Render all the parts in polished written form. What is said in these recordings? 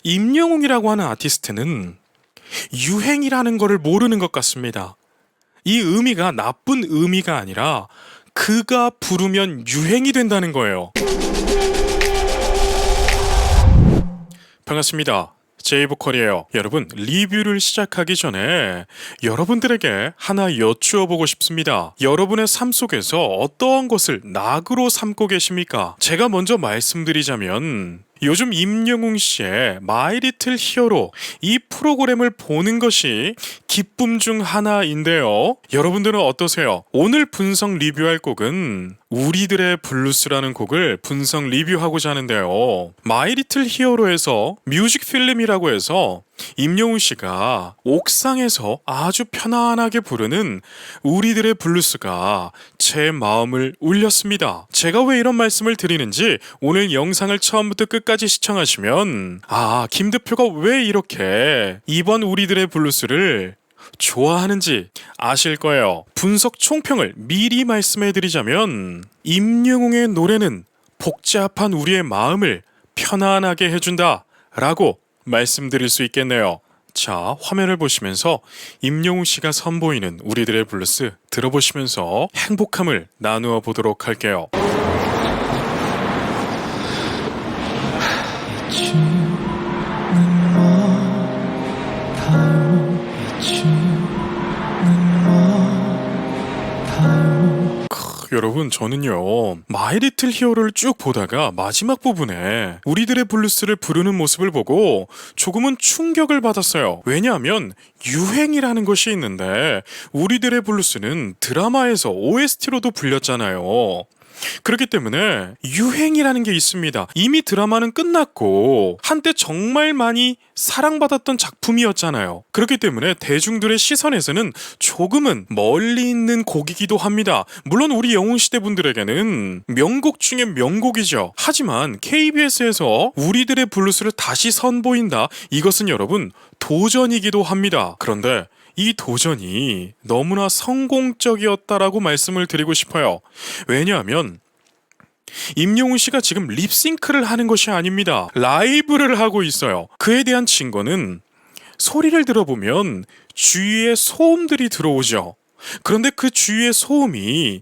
임영웅이라고 하는 아티스트는 유행이라는 거를 모르는 것 같습니다. 이 의미가 나쁜 의미가 아니라 그가 부르면 유행이 된다는 거예요. 반갑습니다. 제이보컬이에요. 여러분, 리뷰를 시작하기 전에 여러분들에게 하나 여쭈어 보고 싶습니다. 여러분의 삶 속에서 어떠한 것을 낙으로 삼고 계십니까? 제가 먼저 말씀드리자면 요즘 임영웅 씨의 마이 리틀 히어로 이 프로그램을 보는 것이 기쁨 중 하나인데요. 여러분들은 어떠세요? 오늘 분석 리뷰할 곡은 우리들의 블루스라는 곡을 분석 리뷰하고자 하는데요. 마이 리틀 히어로에서 뮤직 필름이라고 해서 임영웅 씨가 옥상에서 아주 편안하게 부르는 우리들의 블루스가 제 마음을 울렸습니다. 제가 왜 이런 말씀을 드리는지 오늘 영상을 처음부터 끝까지 시청하시면 김대표가 왜 이렇게 이번 우리들의 블루스를 좋아하는지 아실 거예요. 분석 총평을 미리 말씀해 드리자면 임영웅의 노래는 복잡한 우리의 마음을 편안하게 해준다 라고 말씀드릴 수 있겠네요. 자, 화면을 보시면서 임영웅 씨가 선보이는 우리들의 블루스 들어보시면서 행복함을 나누어 보도록 할게요. 여러분, 저는요 마이 리틀 히어로를 쭉 보다가 마지막 부분에 우리들의 블루스를 부르는 모습을 보고 조금은 충격을 받았어요. 왜냐하면 유행이라는 것이 있는데 우리들의 블루스는 드라마에서 OST로도 불렸잖아요. 그렇기 때문에 유행이라는 게 있습니다. 이미 드라마는 끝났고 한때 정말 많이 사랑받았던 작품이었잖아요. 그렇기 때문에 대중들의 시선에서는 조금은 멀리 있는 곡이기도 합니다. 물론 우리 영웅시대 분들에게는 명곡 중에 명곡이죠. 하지만 KBS에서 우리들의 블루스를 다시 선보인다. 이것은 여러분 도전이기도 합니다. 그런데 이 도전이 너무나 성공적이었다라고 말씀을 드리고 싶어요. 왜냐하면 임영웅 씨가 지금 립싱크를 하는 것이 아닙니다. 라이브를 하고 있어요. 그에 대한 증거는 소리를 들어보면 주위에 소음들이 들어오죠. 그런데 그 주위의 소음이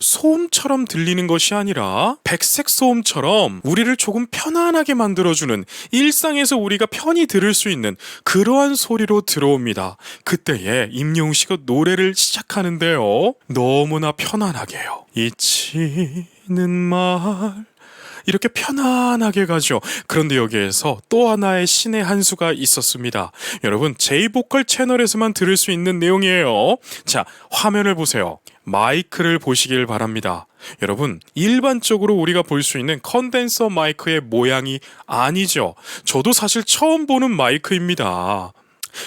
소음처럼 들리는 것이 아니라 백색 소음처럼 우리를 조금 편안하게 만들어주는, 일상에서 우리가 편히 들을 수 있는 그러한 소리로 들어옵니다. 그때에 임영웅 씨가 노래를 시작하는데요, 너무나 편안하게요. 잊히는 말 이렇게 편안하게 가죠. 그런데 여기에서 또 하나의 신의 한 수가 있었습니다. 여러분, 제이보컬 채널에서만 들을 수 있는 내용이에요. 자, 화면을 보세요. 마이크를 보시길 바랍니다. 여러분, 일반적으로 우리가 볼 수 있는 컨덴서 마이크의 모양이 아니죠. 저도 사실 처음 보는 마이크입니다.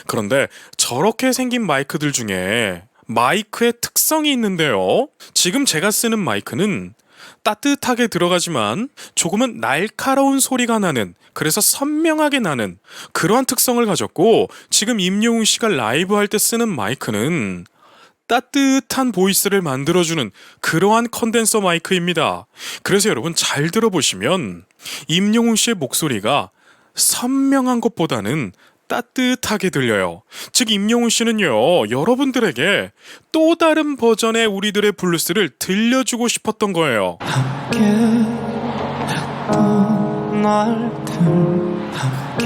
그런데 저렇게 생긴 마이크들 중에 마이크의 특성이 있는데요. 지금 제가 쓰는 마이크는 따뜻하게 들어가지만 조금은 날카로운 소리가 나는, 그래서 선명하게 나는 그러한 특성을 가졌고, 지금 임영웅 씨가 라이브 할 때 쓰는 마이크는 따뜻한 보이스를 만들어주는 그러한 컨덴서 마이크입니다. 그래서 여러분 잘 들어보시면 임영웅 씨의 목소리가 선명한 것보다는 따뜻하게 들려요. 즉 임영웅 씨는요, 여러분들에게 또 다른 버전의 우리들의 블루스를 들려주고 싶었던 거예요. 함께 했던 날들, 함께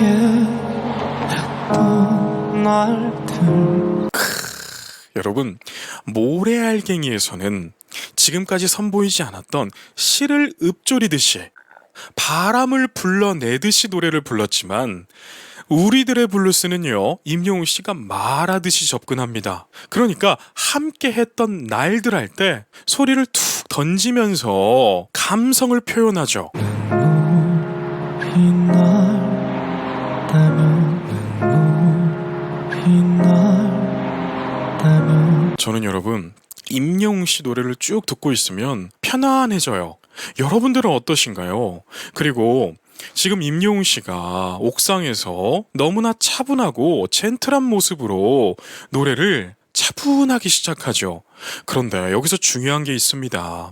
했던 날들. 여러분, 모래알갱이에서는 지금까지 선보이지 않았던 시를 읊조리듯이 바람을 불러내듯이 노래를 불렀지만 우리들의 블루스는요, 임영웅 씨가 말하듯이 접근합니다. 그러니까 함께 했던 날들 할 때 소리를 툭 던지면서 감성을 표현하죠. 저는 여러분, 임영웅 씨 노래를 쭉 듣고 있으면 편안해져요. 여러분들은 어떠신가요? 그리고 지금 임영웅 씨가 옥상에서 너무나 차분하고 젠틀한 모습으로 노래를 차분하게 시작하죠. 그런데 여기서 중요한 게 있습니다.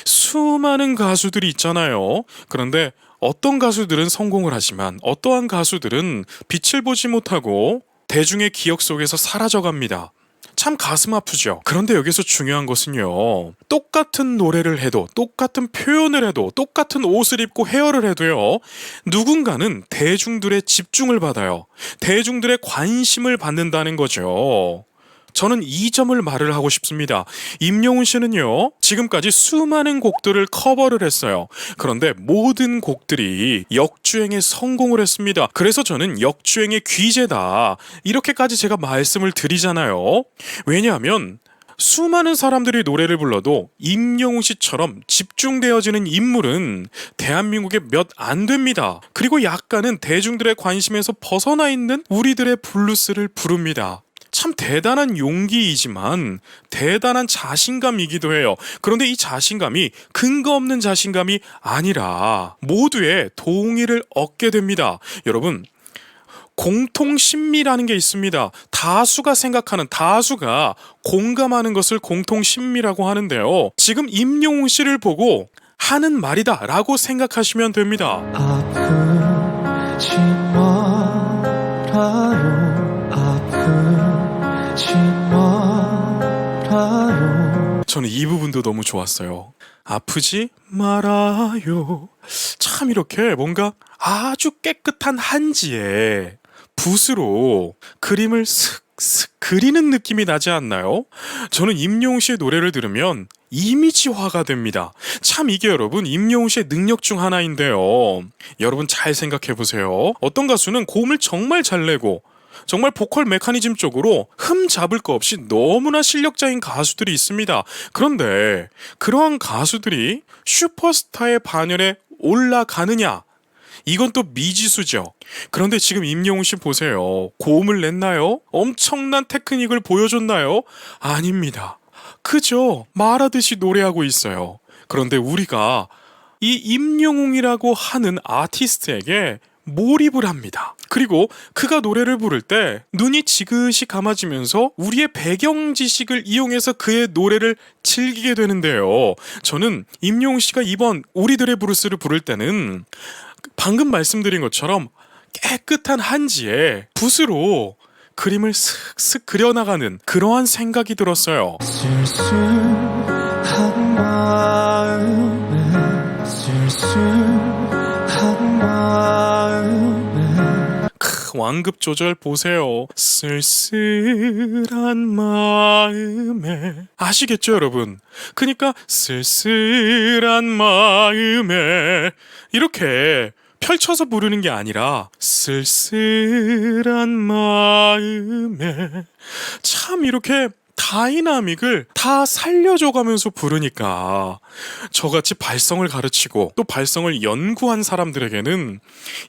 수많은 가수들이 있잖아요. 그런데 어떤 가수들은 성공을 하지만 어떠한 가수들은 빛을 보지 못하고 대중의 기억 속에서 사라져갑니다. 참 가슴 아프죠. 그런데 여기서 중요한 것은요, 똑같은 노래를 해도, 똑같은 표현을 해도, 똑같은 옷을 입고 헤어를 해도요, 누군가는 대중들의 집중을 받아요. 대중들의 관심을 받는다는 거죠. 저는 이 점을 말을 하고 싶습니다. 임영웅 씨는요, 지금까지 수많은 곡들을 커버를 했어요. 그런데 모든 곡들이 역주행에 성공을 했습니다. 그래서 저는 역주행의 귀재다, 이렇게까지 제가 말씀을 드리잖아요. 왜냐하면 수많은 사람들이 노래를 불러도 임영웅 씨처럼 집중되어지는 인물은 대한민국에 몇 안 됩니다. 그리고 약간은 대중들의 관심에서 벗어나 있는 우리들의 블루스를 부릅니다. 참 대단한 용기이지만 대단한 자신감이기도 해요. 그런데 이 자신감이 근거 없는 자신감이 아니라 모두의 동의를 얻게 됩니다. 여러분, 공통심미라는 게 있습니다. 다수가 생각하는, 다수가 공감하는 것을 공통심미라고 하는데요. 지금 임영웅 씨를 보고 하는 말이다 라고 생각하시면 됩니다. 아프지 말아요. 아프지 말아요. 저는 이 부분도 너무 좋았어요. 아프지 말아요. 참 이렇게 뭔가 아주 깨끗한 한지에 붓으로 그림을 슥슥 그리는 느낌이 나지 않나요? 저는 임영웅 씨의 노래를 들으면 이미지화가 됩니다. 참 이게 여러분 임영웅 씨의 능력 중 하나인데요. 여러분 잘 생각해 보세요. 어떤 가수는 고음을 정말 잘 내고 정말 보컬 메커니즘 쪽으로 흠 잡을 거 없이 너무나 실력자인 가수들이 있습니다. 그런데 그러한 가수들이 슈퍼스타의 반열에 올라가느냐? 이건 또 미지수죠. 그런데 지금 임영웅 씨 보세요. 고음을 냈나요? 엄청난 테크닉을 보여줬나요? 아닙니다. 그저 말하듯이 노래하고 있어요. 그런데 우리가 이 임영웅이라고 하는 아티스트에게 몰입을 합니다. 그리고 그가 노래를 부를 때 눈이 지그시 감아지면서 우리의 배경 지식을 이용해서 그의 노래를 즐기게 되는데요. 저는 임영웅 씨가 이번 우리들의 브루스를 부를 때는 방금 말씀드린 것처럼 깨끗한 한지에 붓으로 그림을 슥슥 그려나가는 그러한 생각이 들었어요. 쓸쓸한 마음에 쓸쓸한 마음에 완급 조절 보세요. 쓸쓸한 마음에 아시겠죠 여러분? 그러니까 쓸쓸한 마음에 이렇게 펼쳐서 부르는 게 아니라 쓸쓸한 마음에 참 이렇게 다이나믹을 다 살려줘가면서 부르니까 저같이 발성을 가르치고 또 발성을 연구한 사람들에게는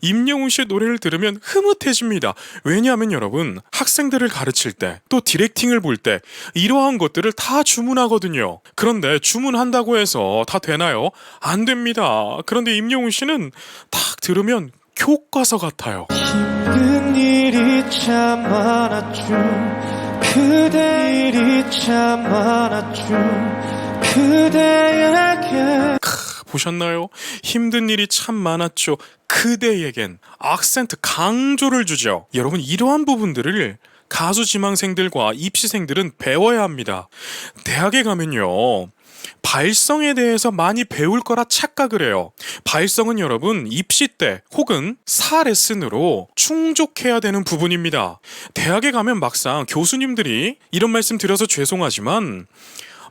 임영웅 씨의 노래를 들으면 흐뭇해집니다. 왜냐하면 여러분 학생들을 가르칠 때 또 디렉팅을 볼 때 이러한 것들을 다 주문하거든요. 그런데 주문한다고 해서 다 되나요? 안 됩니다. 그런데 임영웅 씨는 딱 들으면 교과서 같아요. 힘든 일이 참 많았죠. 그대 일이 참 많았죠. 그대에게 보셨나요? 힘든 일이 참 많았죠. 그대에겐 악센트 강조를 주죠. 여러분 이러한 부분들을 가수 지망생들과 입시생들은 배워야 합니다. 대학에 가면요. 발성에 대해서 많이 배울 거라 착각을 해요. 발성은 여러분 입시 때 혹은 사 레슨으로 충족해야 되는 부분입니다. 대학에 가면 막상 교수님들이 이런 말씀 드려서 죄송하지만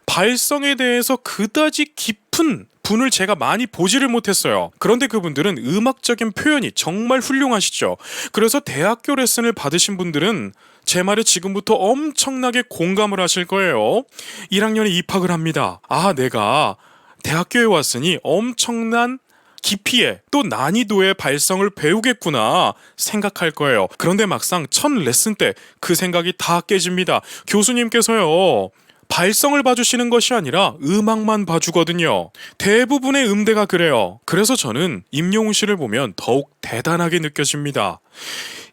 발성에 대해서 그다지 깊은 분을 제가 많이 보지를 못했어요. 그런데 그분들은 음악적인 표현이 정말 훌륭하시죠. 그래서 대학교 레슨을 받으신 분들은 제 말에 지금부터 엄청나게 공감을 하실 거예요. 1학년에 입학을 합니다. 아, 내가 대학교에 왔으니 엄청난 깊이에 또 난이도의 발성을 배우겠구나 생각할 거예요. 그런데 막상 첫 레슨 때 그 생각이 다 깨집니다. 교수님께서요. 발성을 봐주시는 것이 아니라 음악만 봐주거든요. 대부분의 음대가 그래요. 그래서 저는 임영웅 씨를 보면 더욱 대단하게 느껴집니다.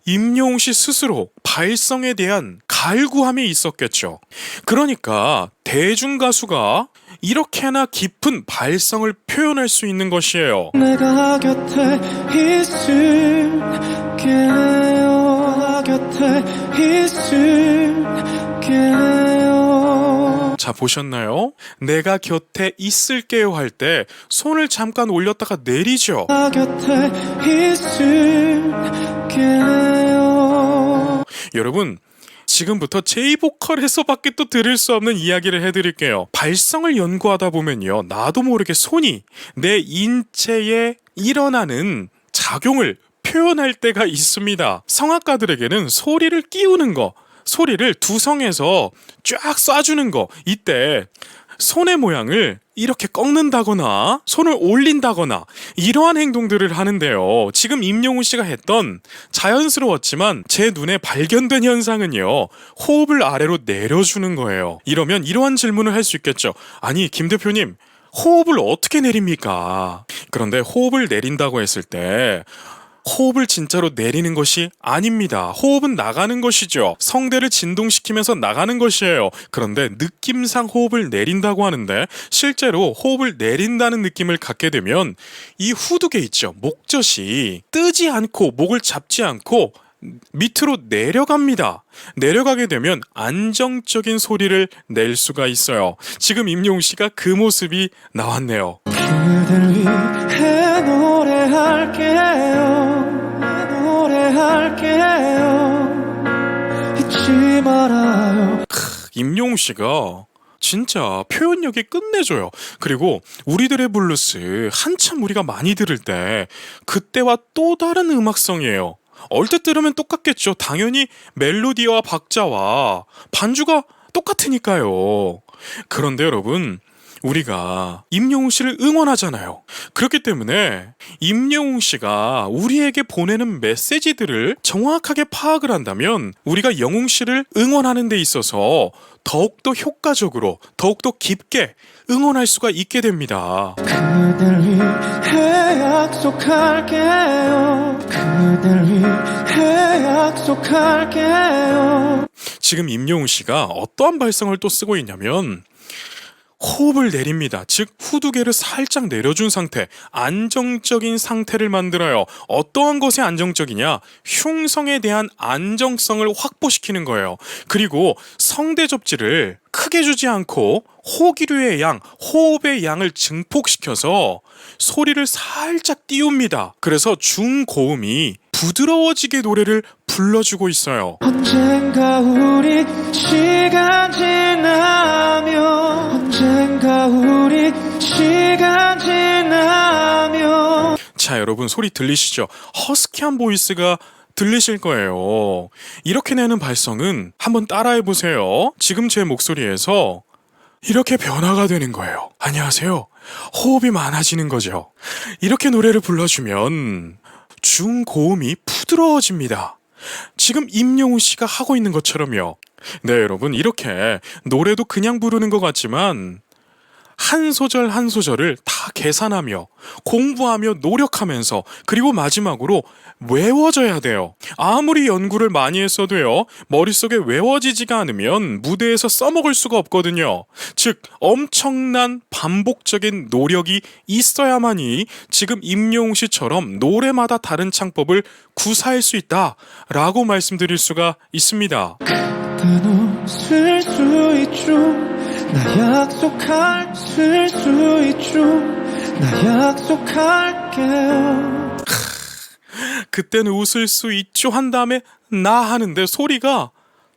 임영웅 씨 스스로 발성에 대한 갈구함이 있었겠죠. 그러니까 대중가수가 이렇게나 깊은 발성을 표현할 수 있는 것이에요. 내가 곁에 있을게요. 곁에 있을게요. 자, 보셨나요? 내가 곁에 있을게요 할 때 손을 잠깐 올렸다가 내리죠. 곁에 있을게요. 여러분, 지금부터 J-보컬에서밖에 또 들을 수 없는 이야기를 해드릴게요. 발성을 연구하다 보면요, 나도 모르게 손이 내 인체에 일어나는 작용을 표현할 때가 있습니다. 성악가들에게는 소리를 끼우는 거, 소리를 두성에서 쫙 쏴주는 거, 이때 손의 모양을 이렇게 꺾는다거나 손을 올린다거나 이러한 행동들을 하는데요. 지금 임영웅 씨가 했던 자연스러웠지만 제 눈에 발견된 현상은요, 호흡을 아래로 내려주는 거예요. 이러면 이러한 질문을 할 수 있겠죠. 아니, 김 대표님, 호흡을 어떻게 내립니까? 그런데 호흡을 내린다고 했을 때 호흡을 진짜로 내리는 것이 아닙니다. 호흡은 나가는 것이죠. 성대를 진동시키면서 나가는 것이에요. 그런데 느낌상 호흡을 내린다고 하는데 실제로 호흡을 내린다는 느낌을 갖게 되면 이 후두개 있죠. 목젖이 뜨지 않고 목을 잡지 않고 밑으로 내려갑니다. 내려가게 되면 안정적인 소리를 낼 수가 있어요. 지금 임영웅 씨가 그 모습이 나왔네요. 그댈 위해 노래할게요. 잊지 말아요. 임영웅 씨가 진짜 표현력이 끝내줘요. 그리고 우리들의 블루스 한참 우리가 많이 들을 때 그때와 또 다른 음악성이에요. 얼핏 들으면 똑같겠죠. 당연히 멜로디와 박자와 반주가 똑같으니까요. 그런데 여러분, 우리가 임영웅 씨를 응원하잖아요. 그렇기 때문에 임영웅 씨가 우리에게 보내는 메시지들을 정확하게 파악을 한다면 우리가 영웅 씨를 응원하는 데 있어서 더욱더 효과적으로, 더욱더 깊게 응원할 수가 있게 됩니다. 그댈 위해 약속할게요. 그댈 위해 약속할게요. 지금 임영웅 씨가 어떠한 발성을 또 쓰고 있냐면 호흡을 내립니다. 즉 후두개를 살짝 내려준 상태, 안정적인 상태를 만들어요. 어떠한 것이 안정적이냐? 흉성에 대한 안정성을 확보시키는 거예요. 그리고 성대 접지를 크게 주지 않고 호기류의 양, 호흡의 양을 증폭시켜서 소리를 살짝 띄웁니다. 그래서 중고음이 부드러워지게 노래를 불러주고 있어요. 언젠가 우리 시간 지나면 언젠가 우리 시간 지나면 자, 여러분 소리 들리시죠? 허스키한 보이스가 들리실 거예요. 이렇게 내는 발성은 한번 따라해 보세요. 지금 제 목소리에서 이렇게 변화가 되는 거예요. 안녕하세요. 호흡이 많아지는 거죠. 이렇게 노래를 불러주면 중고음이 부드러워집니다. 지금 임영웅 씨가 하고 있는 것처럼요. 네, 여러분, 이렇게 노래도 그냥 부르는 것 같지만 한 소절 한 소절을 다 계산하며 공부하며 노력하면서 그리고 마지막으로 외워져야 돼요. 아무리 연구를 많이 했어도요, 머릿속에 외워지지가 않으면 무대에서 써먹을 수가 없거든요. 즉 엄청난 반복적인 노력이 있어야만이 지금 임영웅 씨처럼 노래마다 다른 창법을 구사할 수 있다라고 말씀드릴 수가 있습니다. 그땐 웃을 수 있죠. 나 약속할 수 있죠. 나 약속할게요. 그때는 웃을 수 있죠 한 다음에 나 하는데 소리가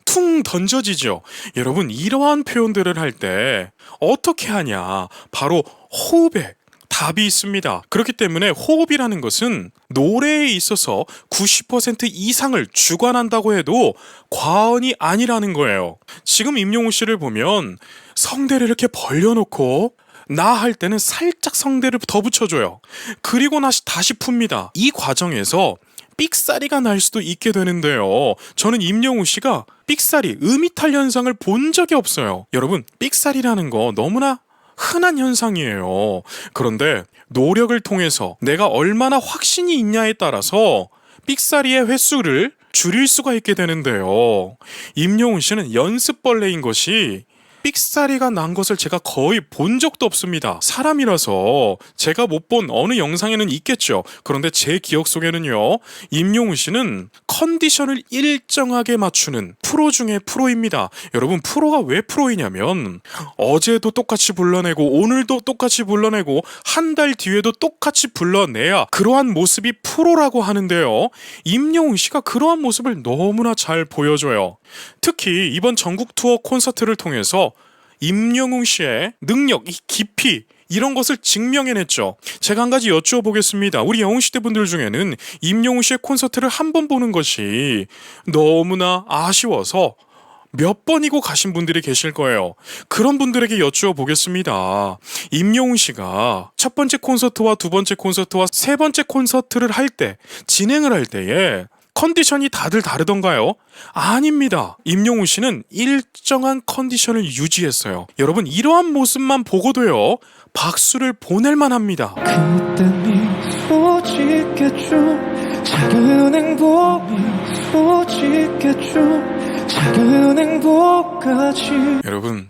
퉁 던져지죠. 여러분, 이러한 표현들을 할 때 어떻게 하냐? 바로 호흡에 답이 있습니다. 그렇기 때문에 호흡이라는 것은 노래에 있어서 90% 이상을 주관한다고 해도 과언이 아니라는 거예요. 지금 임영웅 씨를 보면 성대를 이렇게 벌려놓고 나 할 때는 살짝 성대를 더 붙여줘요. 그리고 다시 풉니다. 이 과정에서 삑사리가 날 수도 있게 되는데요. 저는 임영웅 씨가 삑사리, 음이탈 현상을 본 적이 없어요. 여러분, 삑사리라는 거 너무나 흔한 현상이에요. 그런데 노력을 통해서 내가 얼마나 확신이 있냐에 따라서 삑사리의 횟수를 줄일 수가 있게 되는데요. 임영웅 씨는 연습벌레인 것이 삑사리가 난 것을 제가 거의 본 적도 없습니다. 사람이라서 제가 못 본 어느 영상에는 있겠죠. 그런데 제 기억 속에는요, 임영웅 씨는 컨디션을 일정하게 맞추는 프로 중에 프로입니다. 여러분, 프로가 왜 프로이냐면 어제도 똑같이 불러내고 오늘도 똑같이 불러내고 한 달 뒤에도 똑같이 불러내야 그러한 모습이 프로라고 하는데요. 임영웅 씨가 그러한 모습을 너무나 잘 보여줘요. 특히 이번 전국 투어 콘서트를 통해서 임영웅 씨의 능력, 이 깊이 이런 것을 증명해냈죠. 제가 한 가지 여쭈어보겠습니다. 우리 영웅시대 분들 중에는 임영웅 씨의 콘서트를 한 번 보는 것이 너무나 아쉬워서 몇 번이고 가신 분들이 계실 거예요. 그런 분들에게 여쭈어 보겠습니다. 임영웅 씨가 첫 번째 콘서트와 두 번째 콘서트와 세 번째 콘서트를 할 때, 진행을 할 때에 컨디션이 다들 다르던가요? 아닙니다. 임영웅 씨는 일정한 컨디션을 유지했어요. 여러분, 이러한 모습만 보고도요, 박수를 보낼만 합니다. 그때 미소 짓겠죠. 작은 행복이 미소 짓겠죠. 작은 행복까지. 여러분,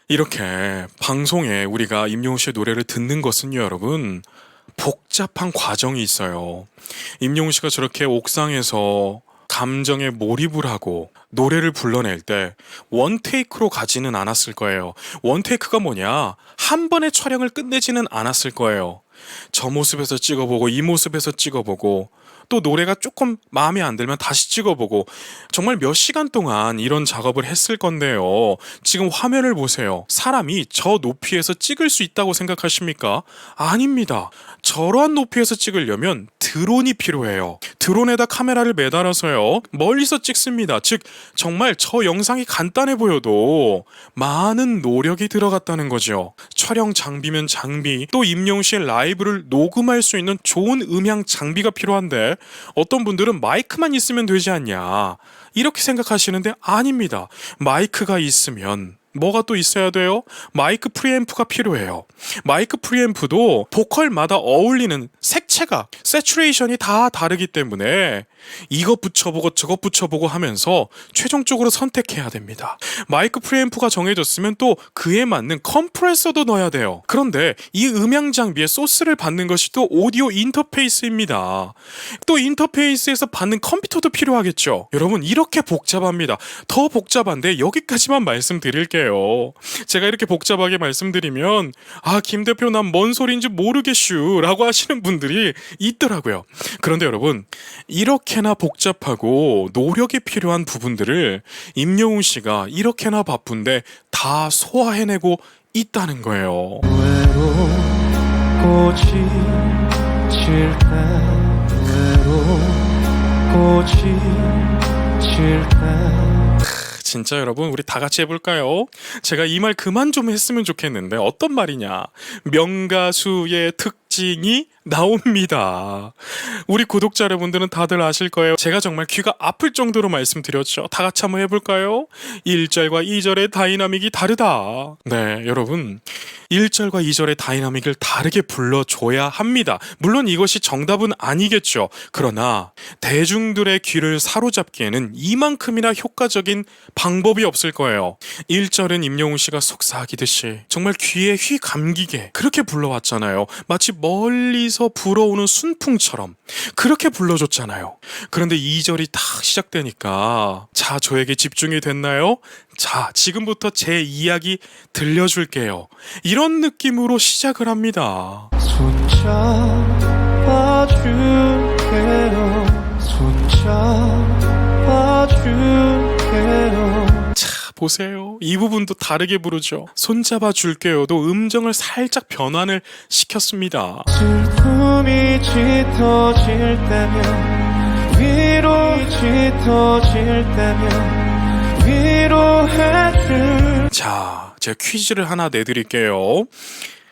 이렇게 방송에 우리가 임영웅 씨의 노래를 듣는 것은요, 여러분, 복잡한 과정이 있어요. 임영웅 씨가 저렇게 옥상에서 감정에 몰입을 하고 노래를 불러낼 때 원테이크로 가지는 않았을 거예요. 원테이크가 뭐냐? 한 번의 촬영을 끝내지는 않았을 거예요. 저 모습에서 찍어보고 이 모습에서 찍어보고 또 노래가 조금 마음에 안 들면 다시 찍어보고 정말 몇 시간 동안 이런 작업을 했을 건데요. 지금 화면을 보세요. 사람이 저 높이에서 찍을 수 있다고 생각하십니까? 아닙니다. 저러한 높이에서 찍으려면 드론이 필요해요. 드론에다 카메라를 매달아서요, 멀리서 찍습니다. 즉 정말 저 영상이 간단해 보여도 많은 노력이 들어갔다는 거죠. 촬영 장비면 장비, 또 임영웅 씨의 라이브를 녹음할 수 있는 좋은 음향 장비가 필요한데 어떤 분들은 마이크만 있으면 되지 않냐 이렇게 생각하시는데 아닙니다. 마이크가 있으면 뭐가 또 있어야 돼요? 마이크 프리앰프가 필요해요. 마이크 프리앰프도 보컬마다 어울리는 색채가, 세츄레이션이 다 다르기 때문에 이것 붙여보고 저것 붙여보고 하면서 최종적으로 선택해야 됩니다. 마이크 프리앰프가 정해졌으면 또 그에 맞는 컴프레서도 넣어야 돼요. 그런데 이 음향 장비에 소스를 받는 것이 또 오디오 인터페이스입니다. 또 인터페이스에서 받는 컴퓨터도 필요하겠죠. 여러분, 이렇게 복잡합니다. 더 복잡한데 여기까지만 말씀드릴게요. 제가 이렇게 복잡하게 말씀드리면 김 대표 난 뭔 소리인지 모르겠슈 라고 하시는 분들이 있더라고요. 그런데 여러분, 이렇게나 복잡하고 노력이 필요한 부분들을 임영웅 씨가 이렇게나 바쁜데 다 소화해내고 있다는 거예요. 외로운 꽃이 질 때, 외로운 꽃이 질 때. 진짜 여러분, 우리 다 같이 해볼까요? 제가 이 말 그만 좀 했으면 좋겠는데 어떤 말이냐? 명가수의 특징이 나옵니다. 우리 구독자 여러분들은 다들 아실 거예요. 제가 정말 귀가 아플 정도로 말씀드렸죠. 다 같이 한번 해볼까요? 1절과 2절의 다이나믹이 다르다. 네, 여러분, 1절과 2절의 다이나믹을 다르게 불러줘야 합니다. 물론 이것이 정답은 아니겠죠. 그러나 대중들의 귀를 사로잡기에는 이만큼이나 효과적인 방법이 없을 거예요. 1절은 임영웅 씨가 속삭이듯이 정말 귀에 휘 감기게 그렇게 불러왔잖아요. 마치 멀리서 불어오는 순풍처럼 그렇게 불러줬잖아요. 그런데 2절이 딱 시작되니까 자, 저에게 집중이 됐나요? 자, 지금부터 제 이야기 들려줄게요. 이런 느낌으로 시작을 합니다. 손잡아줄게요. 손잡아줄게요. 보세요. 이 부분도 다르게 부르죠. 손잡아 줄게요도 음정을 살짝 변환을 시켰습니다. 슬픔이 짙어질 때면 위로 짙어질 때면 위로해줄. 자, 제가 퀴즈를 하나 내드릴게요.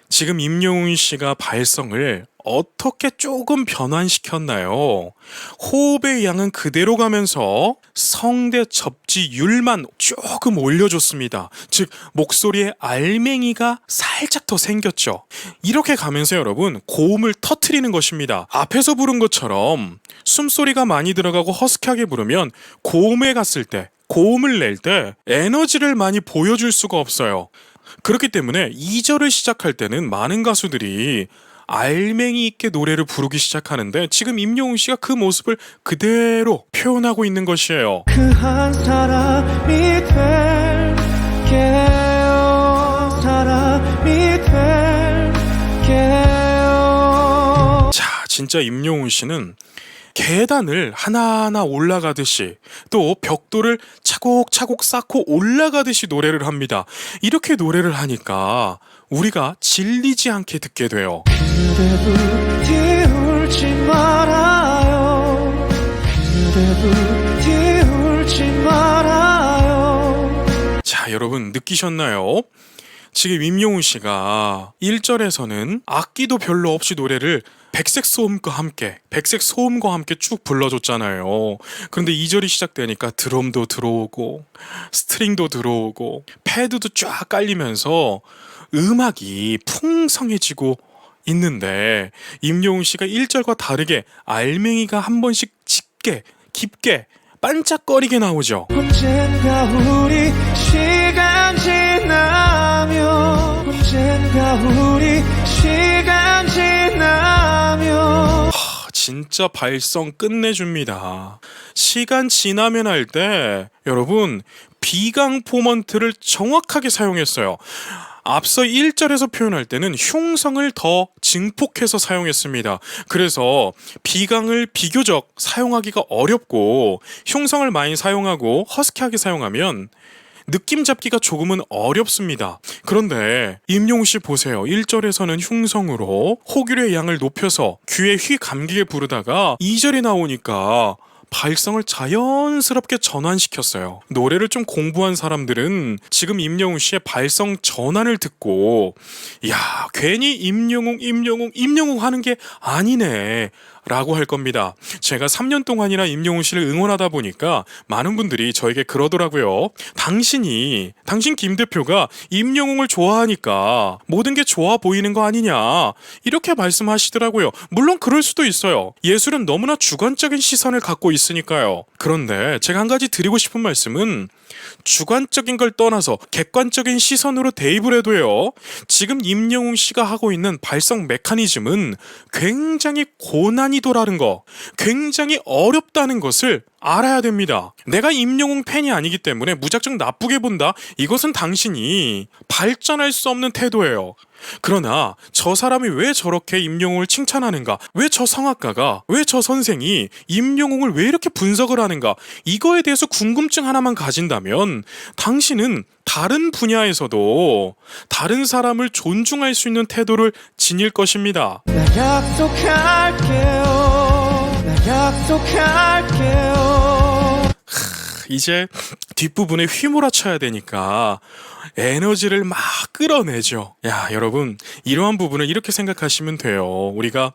지금 임영웅 씨가 발성을 어떻게 조금 변환시켰나요? 호흡의 양은 그대로 가면서 성대 접지율만 조금 올려줬습니다. 즉 목소리에 알맹이가 살짝 더 생겼죠. 이렇게 가면서 여러분 고음을 터트리는 것입니다. 앞에서 부른 것처럼 숨소리가 많이 들어가고 허스키하게 부르면 고음에 갔을 때, 고음을 낼 때 에너지를 많이 보여줄 수가 없어요. 그렇기 때문에 2절을 시작할 때는 많은 가수들이 알맹이 있게 노래를 부르기 시작하는데 지금 임영웅 씨가 그 모습을 그대로 표현하고 있는 것이에요. 그 한 사람이 될게요. 사람이 될게요. 자, 진짜 임영웅 씨는 계단을 하나하나 올라가듯이 또 벽돌을 차곡차곡 쌓고 올라가듯이 노래를 합니다. 이렇게 노래를 하니까 우리가 질리지 않게 듣게 돼요. 그대 부디 울지 말아요. 그대 부디 울지 말아요. 자, 여러분 느끼셨나요? 지금 임영웅 씨가 1절에서는 악기도 별로 없이 노래를 백색 소음과 함께 쭉 불러줬잖아요. 그런데 2절이 시작되니까 드럼도 들어오고 스트링도 들어오고 패드도 쫙 깔리면서 음악이 풍성해지고 있는데 임영웅 씨가 1절과 다르게 알맹이가 한 번씩 짙게 깊게 반짝거리게 나오죠. 언젠가 우리 시간 지나면 언젠가 우리 시간 지나면 진짜 발성 끝내줍니다. 시간 지나면 할 때 여러분 비강 포먼트를 정확하게 사용했어요. 앞서 1절에서 표현할 때는 흉성을 더 증폭해서 사용했습니다. 그래서 비강을 비교적 사용하기가 어렵고 흉성을 많이 사용하고 허스키하게 사용하면 느낌 잡기가 조금은 어렵습니다. 그런데 임영웅 씨 보세요. 1절에서는 흉성으로 호길의 양을 높여서 귀에 휘 감기게 부르다가 2절이 나오니까 발성을 자연스럽게 전환시켰어요. 노래를 좀 공부한 사람들은 지금 임영웅 씨의 발성 전환을 듣고 야, 괜히 임영웅 하는 게 아니네 라고 할 겁니다. 제가 3년 동안이나 임영웅 씨를 응원하다 보니까 많은 분들이 저에게 그러더라고요. 당신 김 대표가 임영웅을 좋아하니까 모든 게 좋아 보이는 거 아니냐 이렇게 말씀하시더라고요. 물론 그럴 수도 있어요. 예술은 너무나 주관적인 시선을 갖고 있으니까요. 그런데 제가 한 가지 드리고 싶은 말씀은 주관적인 걸 떠나서 객관적인 시선으로 대입을 해도요. 지금 임영웅 씨가 하고 있는 발성 메커니즘은 굉장히 고난이도라는 거, 굉장히 어렵다는 것을 알아야 됩니다. 내가 임영웅 팬이 아니기 때문에 무작정 나쁘게 본다? 이것은 당신이 발전할 수 없는 태도예요. 그러나 저 사람이 왜 저렇게 임영웅을 칭찬하는가? 왜 저 성악가가, 왜 저 선생이 임영웅을 왜 이렇게 분석을 하는가? 이거에 대해서 궁금증 하나만 가진다면 당신은 다른 분야에서도 다른 사람을 존중할 수 있는 태도를 지닐 것입니다. 나 약속할게요. 이제 뒷부분에 휘몰아쳐야 되니까 에너지를 막 끌어내죠. 야, 여러분 이러한 부분을 이렇게 생각하시면 돼요. 우리가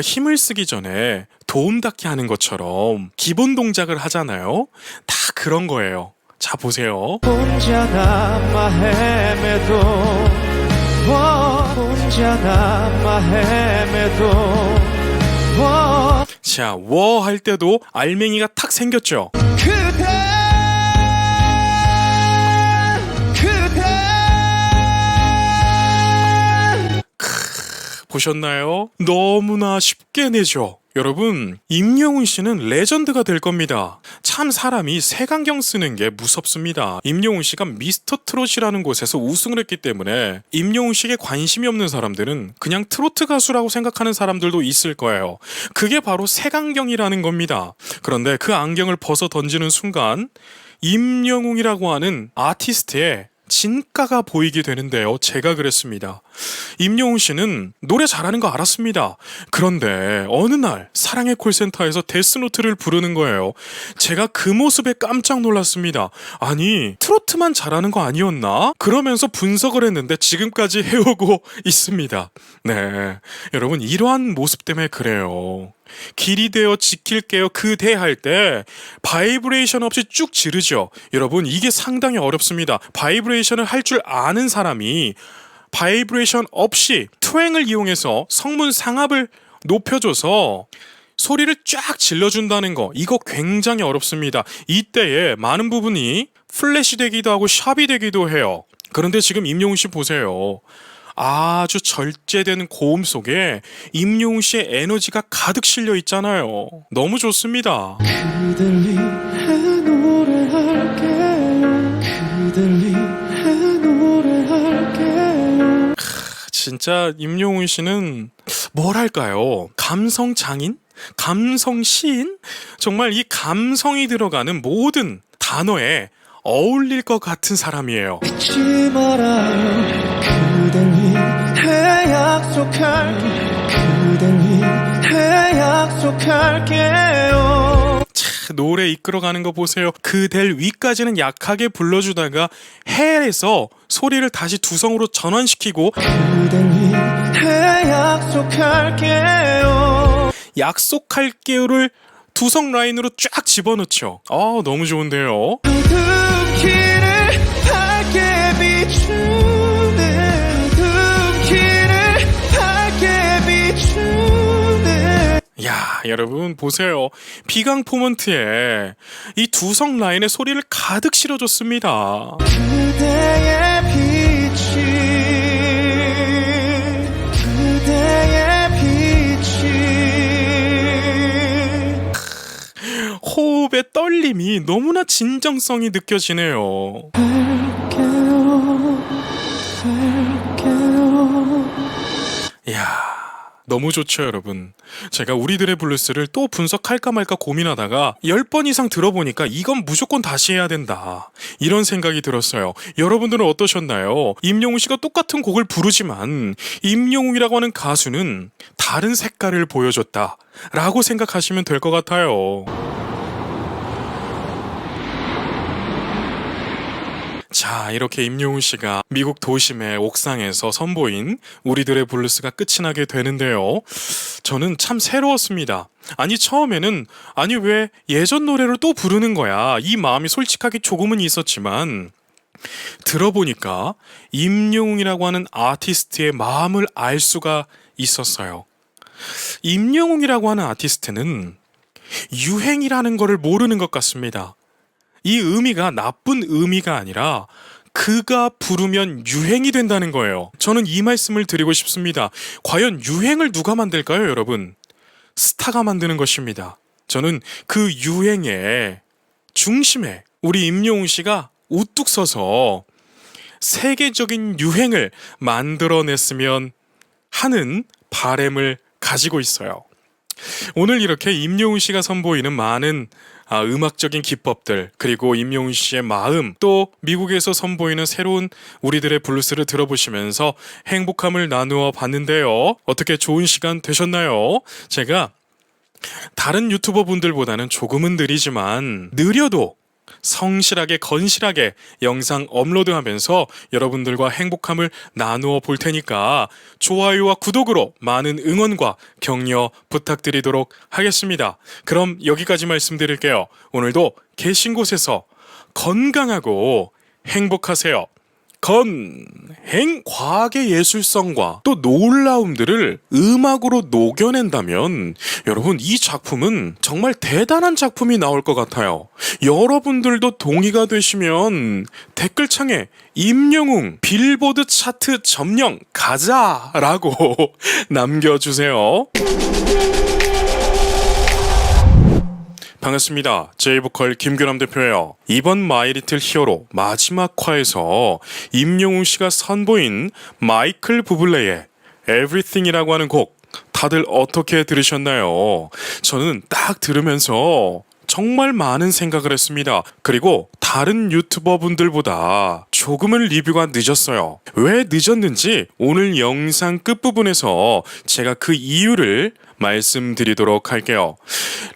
힘을 쓰기 전에 도움 닫기 하는 것처럼 기본 동작을 하잖아요. 다 그런 거예요. 자, 보세요. 혼자 남아 헤매도 혼자 남아 헤매도 자, 워 할 때도 알맹이가 탁 생겼죠. 그대 보셨나요? 너무나 쉽게 내죠. 여러분, 임영웅 씨는 레전드가 될 겁니다. 참 사람이 색안경 쓰는 게 무섭습니다. 임영웅 씨가 미스터 트롯이라는 곳에서 우승을 했기 때문에 임영웅 씨에게 관심이 없는 사람들은 그냥 트로트 가수라고 생각하는 사람들도 있을 거예요. 그게 바로 색안경이라는 겁니다. 그런데 그 안경을 벗어 던지는 순간 임영웅이라고 하는 아티스트의 진가가 보이게 되는데요. 제가 그랬습니다. 임영웅 씨는 노래 잘하는 거 알았습니다. 그런데 어느 날 사랑의 콜센터에서 데스노트를 부르는 거예요. 제가 그 모습에 깜짝 놀랐습니다. 아니, 트로트만 잘하는 거 아니었나? 그러면서 분석을 했는데 지금까지 해오고 있습니다. 네, 여러분 이러한 모습 때문에 그래요. 길이 되어 지킬게요 그대 할 때 바이브레이션 없이 쭉 지르죠. 여러분 이게 상당히 어렵습니다. 바이브레이션을 할 줄 아는 사람이 바이브레이션 없이 트왱을 이용해서 성문 상압을 높여줘서 소리를 쫙 질러준다는 거, 이거 굉장히 어렵습니다. 이때에 많은 부분이 플랫이 되기도 하고 샵이 되기도 해요. 그런데 지금 임영웅 씨 보세요. 아주 절제된 고음 속에 임영웅 씨의 에너지가 가득 실려 있잖아요. 너무 좋습니다. 그댈 위해 노래할게요. 그댈 위해 노래할게요. 진짜 임영웅 씨는 뭐랄까요? 감성 장인? 감성 시인? 정말 이 감성이 들어가는 모든 단어에 어울릴 것 같은 사람이에요. 잊지 말아요. 그댈 위해 그댈 위해 약속할게요. 노래 이끌어가는 거 보세요. 그댈 위까지는 약하게 불러주다가 해에서 소리를 다시 두성으로 전환시키고 그댈 위해 약속할게요. 약속할게요를 두성 라인으로 쫙 집어넣죠. 너무 좋은데요. 등길을 밝게 비추네. 등길을 밝게 비추네. 야, 여러분 보세요. 비강 포먼트에 이 두성 라인의 소리를 가득 실어줬습니다. 그대의 빛이 그대의 빛이 호흡의 떨림이 너무나 진정성이 느껴지네요. 이야, 너무 좋죠, 여러분. 제가 우리들의 블루스를 또 분석할까 말까 고민하다가 10번 이상 들어보니까 이건 무조건 다시 해야 된다, 이런 생각이 들었어요. 여러분들은 어떠셨나요? 임영웅 씨가 똑같은 곡을 부르지만 임영웅이라고 하는 가수는 다른 색깔을 보여줬다 라고 생각하시면 될 것 같아요. 자, 이렇게 임영웅 씨가 미국 도심의 옥상에서 선보인 우리들의 블루스가 끝이 나게 되는데요. 저는 참 새로웠습니다. 아니, 처음에는 아니 왜 예전 노래를 또 부르는 거야, 이 마음이 솔직하게 조금은 있었지만 들어보니까 임영웅이라고 하는 아티스트의 마음을 알 수가 있었어요. 임영웅이라고 하는 아티스트는 유행이라는 거를 모르는 것 같습니다. 이 의미가 나쁜 의미가 아니라 그가 부르면 유행이 된다는 거예요. 저는 이 말씀을 드리고 싶습니다. 과연 유행을 누가 만들까요, 여러분? 스타가 만드는 것입니다. 저는 그 유행의 중심에 우리 임영웅 씨가 우뚝 서서 세계적인 유행을 만들어냈으면 하는 바람을 가지고 있어요. 오늘 이렇게 임영웅 씨가 선보이는 많은 음악적인 기법들, 그리고 임영웅 씨의 마음, 또 미국에서 선보이는 새로운 우리들의 블루스를 들어보시면서 행복함을 나누어 봤는데요. 어떻게 좋은 시간 되셨나요? 제가 다른 유튜버 분들보다는 조금은 느리지만 느려도 성실하게 건실하게 영상 업로드하면서 여러분들과 행복함을 나누어 볼 테니까 좋아요와 구독으로 많은 응원과 격려 부탁드리도록 하겠습니다. 그럼 여기까지 말씀드릴게요. 오늘도 계신 곳에서 건강하고 행복하세요. 과학의 예술성과 또 놀라움들을 음악으로 녹여낸다면 여러분, 이 작품은 정말 대단한 작품이 나올 것 같아요. 여러분들도 동의가 되시면 댓글창에 임영웅 빌보드 차트 점령 가자라고 남겨주세요. 반갑습니다. 제이보컬 김규남 대표예요. 이번 마이리틀 히어로 마지막 화에서 임영웅 씨가 선보인 마이클 부블레의 Everything이라고 하는 곡, 다들 어떻게 들으셨나요? 저는 딱 들으면서 정말 많은 생각을 했습니다. 그리고 다른 유튜버 분들보다 조금은 리뷰가 늦었어요. 왜 늦었는지 오늘 영상 끝부분에서 제가 그 이유를 말씀드리도록 할게요.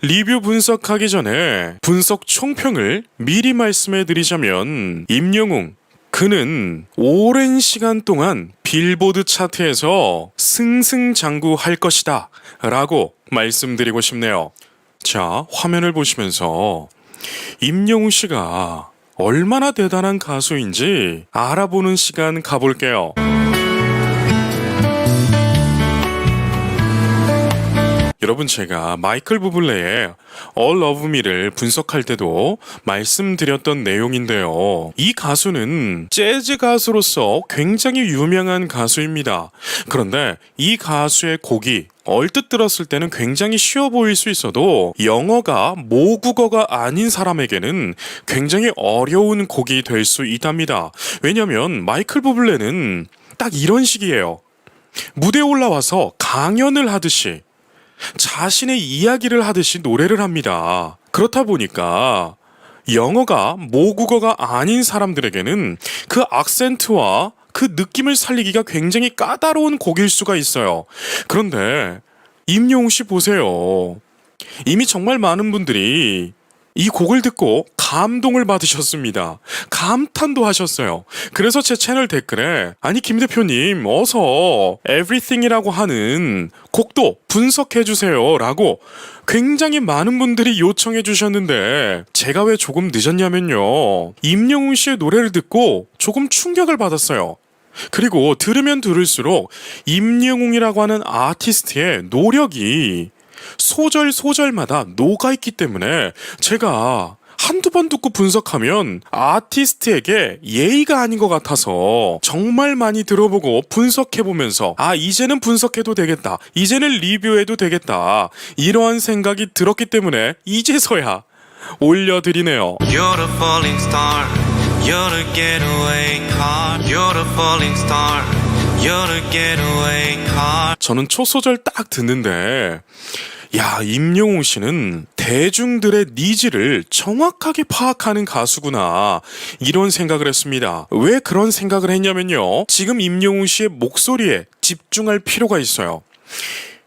리뷰 분석하기 전에 분석 총평을 미리 말씀해 드리자면 임영웅 그는 오랜 시간 동안 빌보드 차트에서 승승장구할 것이다 라고 말씀드리고 싶네요. 자, 화면을 보시면서 임영웅 씨가 얼마나 대단한 가수인지 알아보는 시간 가볼게요. 여러분, 제가 마이클 부블레의 All of Me를 분석할 때도 말씀드렸던 내용인데요. 이 가수는 재즈 가수로서 굉장히 유명한 가수입니다. 그런데 이 가수의 곡이 얼뜻 들었을 때는 굉장히 쉬워 보일 수 있어도 영어가 모국어가 아닌 사람에게는 굉장히 어려운 곡이 될 수 있답니다. 왜냐하면 마이클 부블레는 딱 이런 식이에요. 무대에 올라와서 강연을 하듯이 자신의 이야기를 하듯이 노래를 합니다. 그렇다 보니까 영어가 모국어가 아닌 사람들에게는 그 악센트와 그 느낌을 살리기가 굉장히 까다로운 곡일 수가 있어요. 그런데 임영웅 씨 보세요. 이미 정말 많은 분들이 이 곡을 듣고 감동을 받으셨습니다. 감탄도 하셨어요. 그래서 제 채널 댓글에 아니 김 대표님 어서 Everything이라고 하는 곡도 분석해주세요 라고 굉장히 많은 분들이 요청해 주셨는데 제가 왜 조금 늦었냐면요. 임영웅 씨의 노래를 듣고 조금 충격을 받았어요. 그리고 들으면 들을수록 임영웅이라고 하는 아티스트의 노력이 소절마다 녹아있기 때문에 제가 한두 번 듣고 분석하면 아티스트에게 예의가 아닌 것 같아서 정말 많이 들어보고 분석해보면서 아 이제는 분석해도 되겠다, 이제는 리뷰해도 되겠다 이러한 생각이 들었기 때문에 이제서야 올려드리네요. You're a falling star. You're a getaway car. You're a falling star. You're a getaway car. 저는 초소절 딱 듣는데 야, 임영웅 씨는 대중들의 니즈를 정확하게 파악하는 가수구나 이런 생각을 했습니다. 왜 그런 생각을 했냐면요. 지금 임영웅 씨의 목소리에 집중할 필요가 있어요.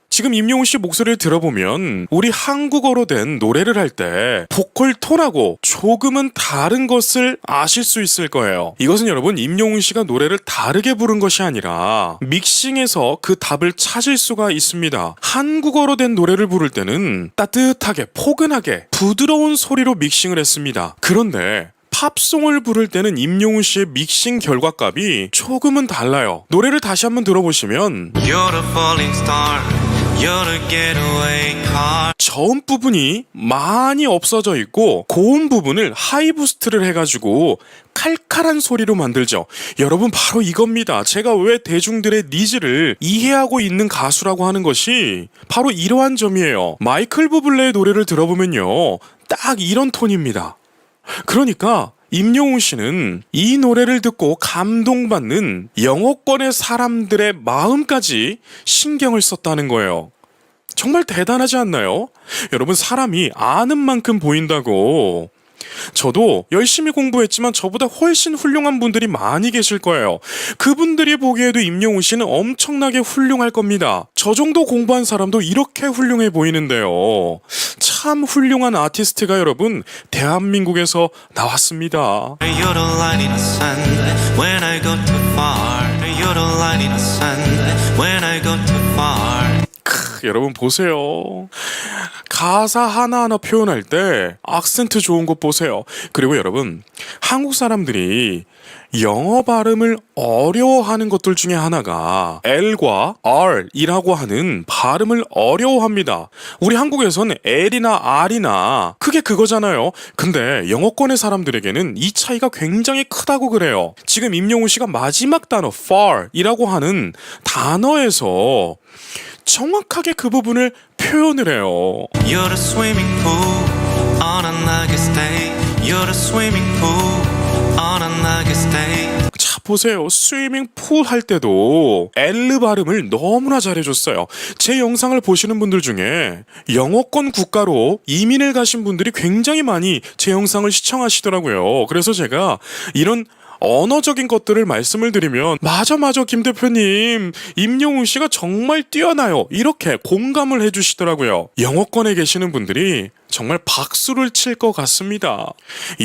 지금 임영웅 씨 목소리를 들어보면 우리 한국어로 된 노래를 할 때 보컬 톤하고 조금은 다른 것을 아실 수 있을 거예요. 이것은 여러분 임영웅 씨가 노래를 다르게 부른 것이 아니라 믹싱해서 그 답을 찾을 수가 있습니다. 한국어로 된 노래를 부를 때는 따뜻하게 포근하게 부드러운 소리로 믹싱을 했습니다. 그런데 팝송을 부를 때는 임영웅 씨의 믹싱 결과값이 조금은 달라요. 노래를 다시 한번 들어보시면 You're a falling star. You're a getaway car. 저음 부분이 많이 없어져 있고 고음 부분을 하이 부스트를 해가지고 칼칼한 소리로 만들죠. 여러분 바로 이겁니다. 제가 왜 대중들의 니즈를 이해하고 있는 가수라고 하는 것이 바로 이러한 점이에요. 마이클 부블레의 노래를 들어보면요. 딱 이런 톤입니다. 그러니까 임영웅 씨는 이 노래를 듣고 감동받는 영어권의 사람들의 마음까지 신경을 썼다는 거예요. 정말 대단하지 않나요? 여러분 사람이 아는 만큼 보인다고. 저도 열심히 공부했지만 저보다 훨씬 훌륭한 분들이 많이 계실 거예요. 그분들이 보기에도 임영웅 씨는 엄청나게 훌륭할 겁니다. 저 정도 공부한 사람도 이렇게 훌륭해 보이는데요. 참 훌륭한 아티스트가 여러분 대한민국에서 나왔습니다. You're the light in the sun when I go too far. You're the light in the sun when I go too far. 여러분 보세요. 가사 하나하나 표현할 때 악센트 좋은 것 보세요. 그리고 여러분 한국 사람들이 영어 발음을 어려워하는 것들 중에 하나가 L과 R이라고 하는 발음을 어려워합니다. 우리 한국에서는 L이나 R이나 그게 그거잖아요. 근데 영어권의 사람들에게는 이 차이가 굉장히 크다고 그래요. 지금 임영웅 씨가 마지막 단어 far이라고 하는 단어에서 정확하게 그 부분을 표현을 해요. You're a swimming pool on a August day. You're a swimming pool on a August day. 자, 보세요. 스위밍 풀 할 때도 L 발음을 너무나 잘해줬어요. 제 영상을 보시는 분들 중에 영어권 국가로 이민을 가신 분들이 굉장히 많이 제 영상을 시청하시더라고요. 그래서 제가 이런 언어적인 것들을 말씀을 드리면 맞아 김 대표님 임영웅 씨가 정말 뛰어나요 이렇게 공감을 해주시더라고요. 영어권에 계시는 분들이 정말 박수를 칠 것 같습니다.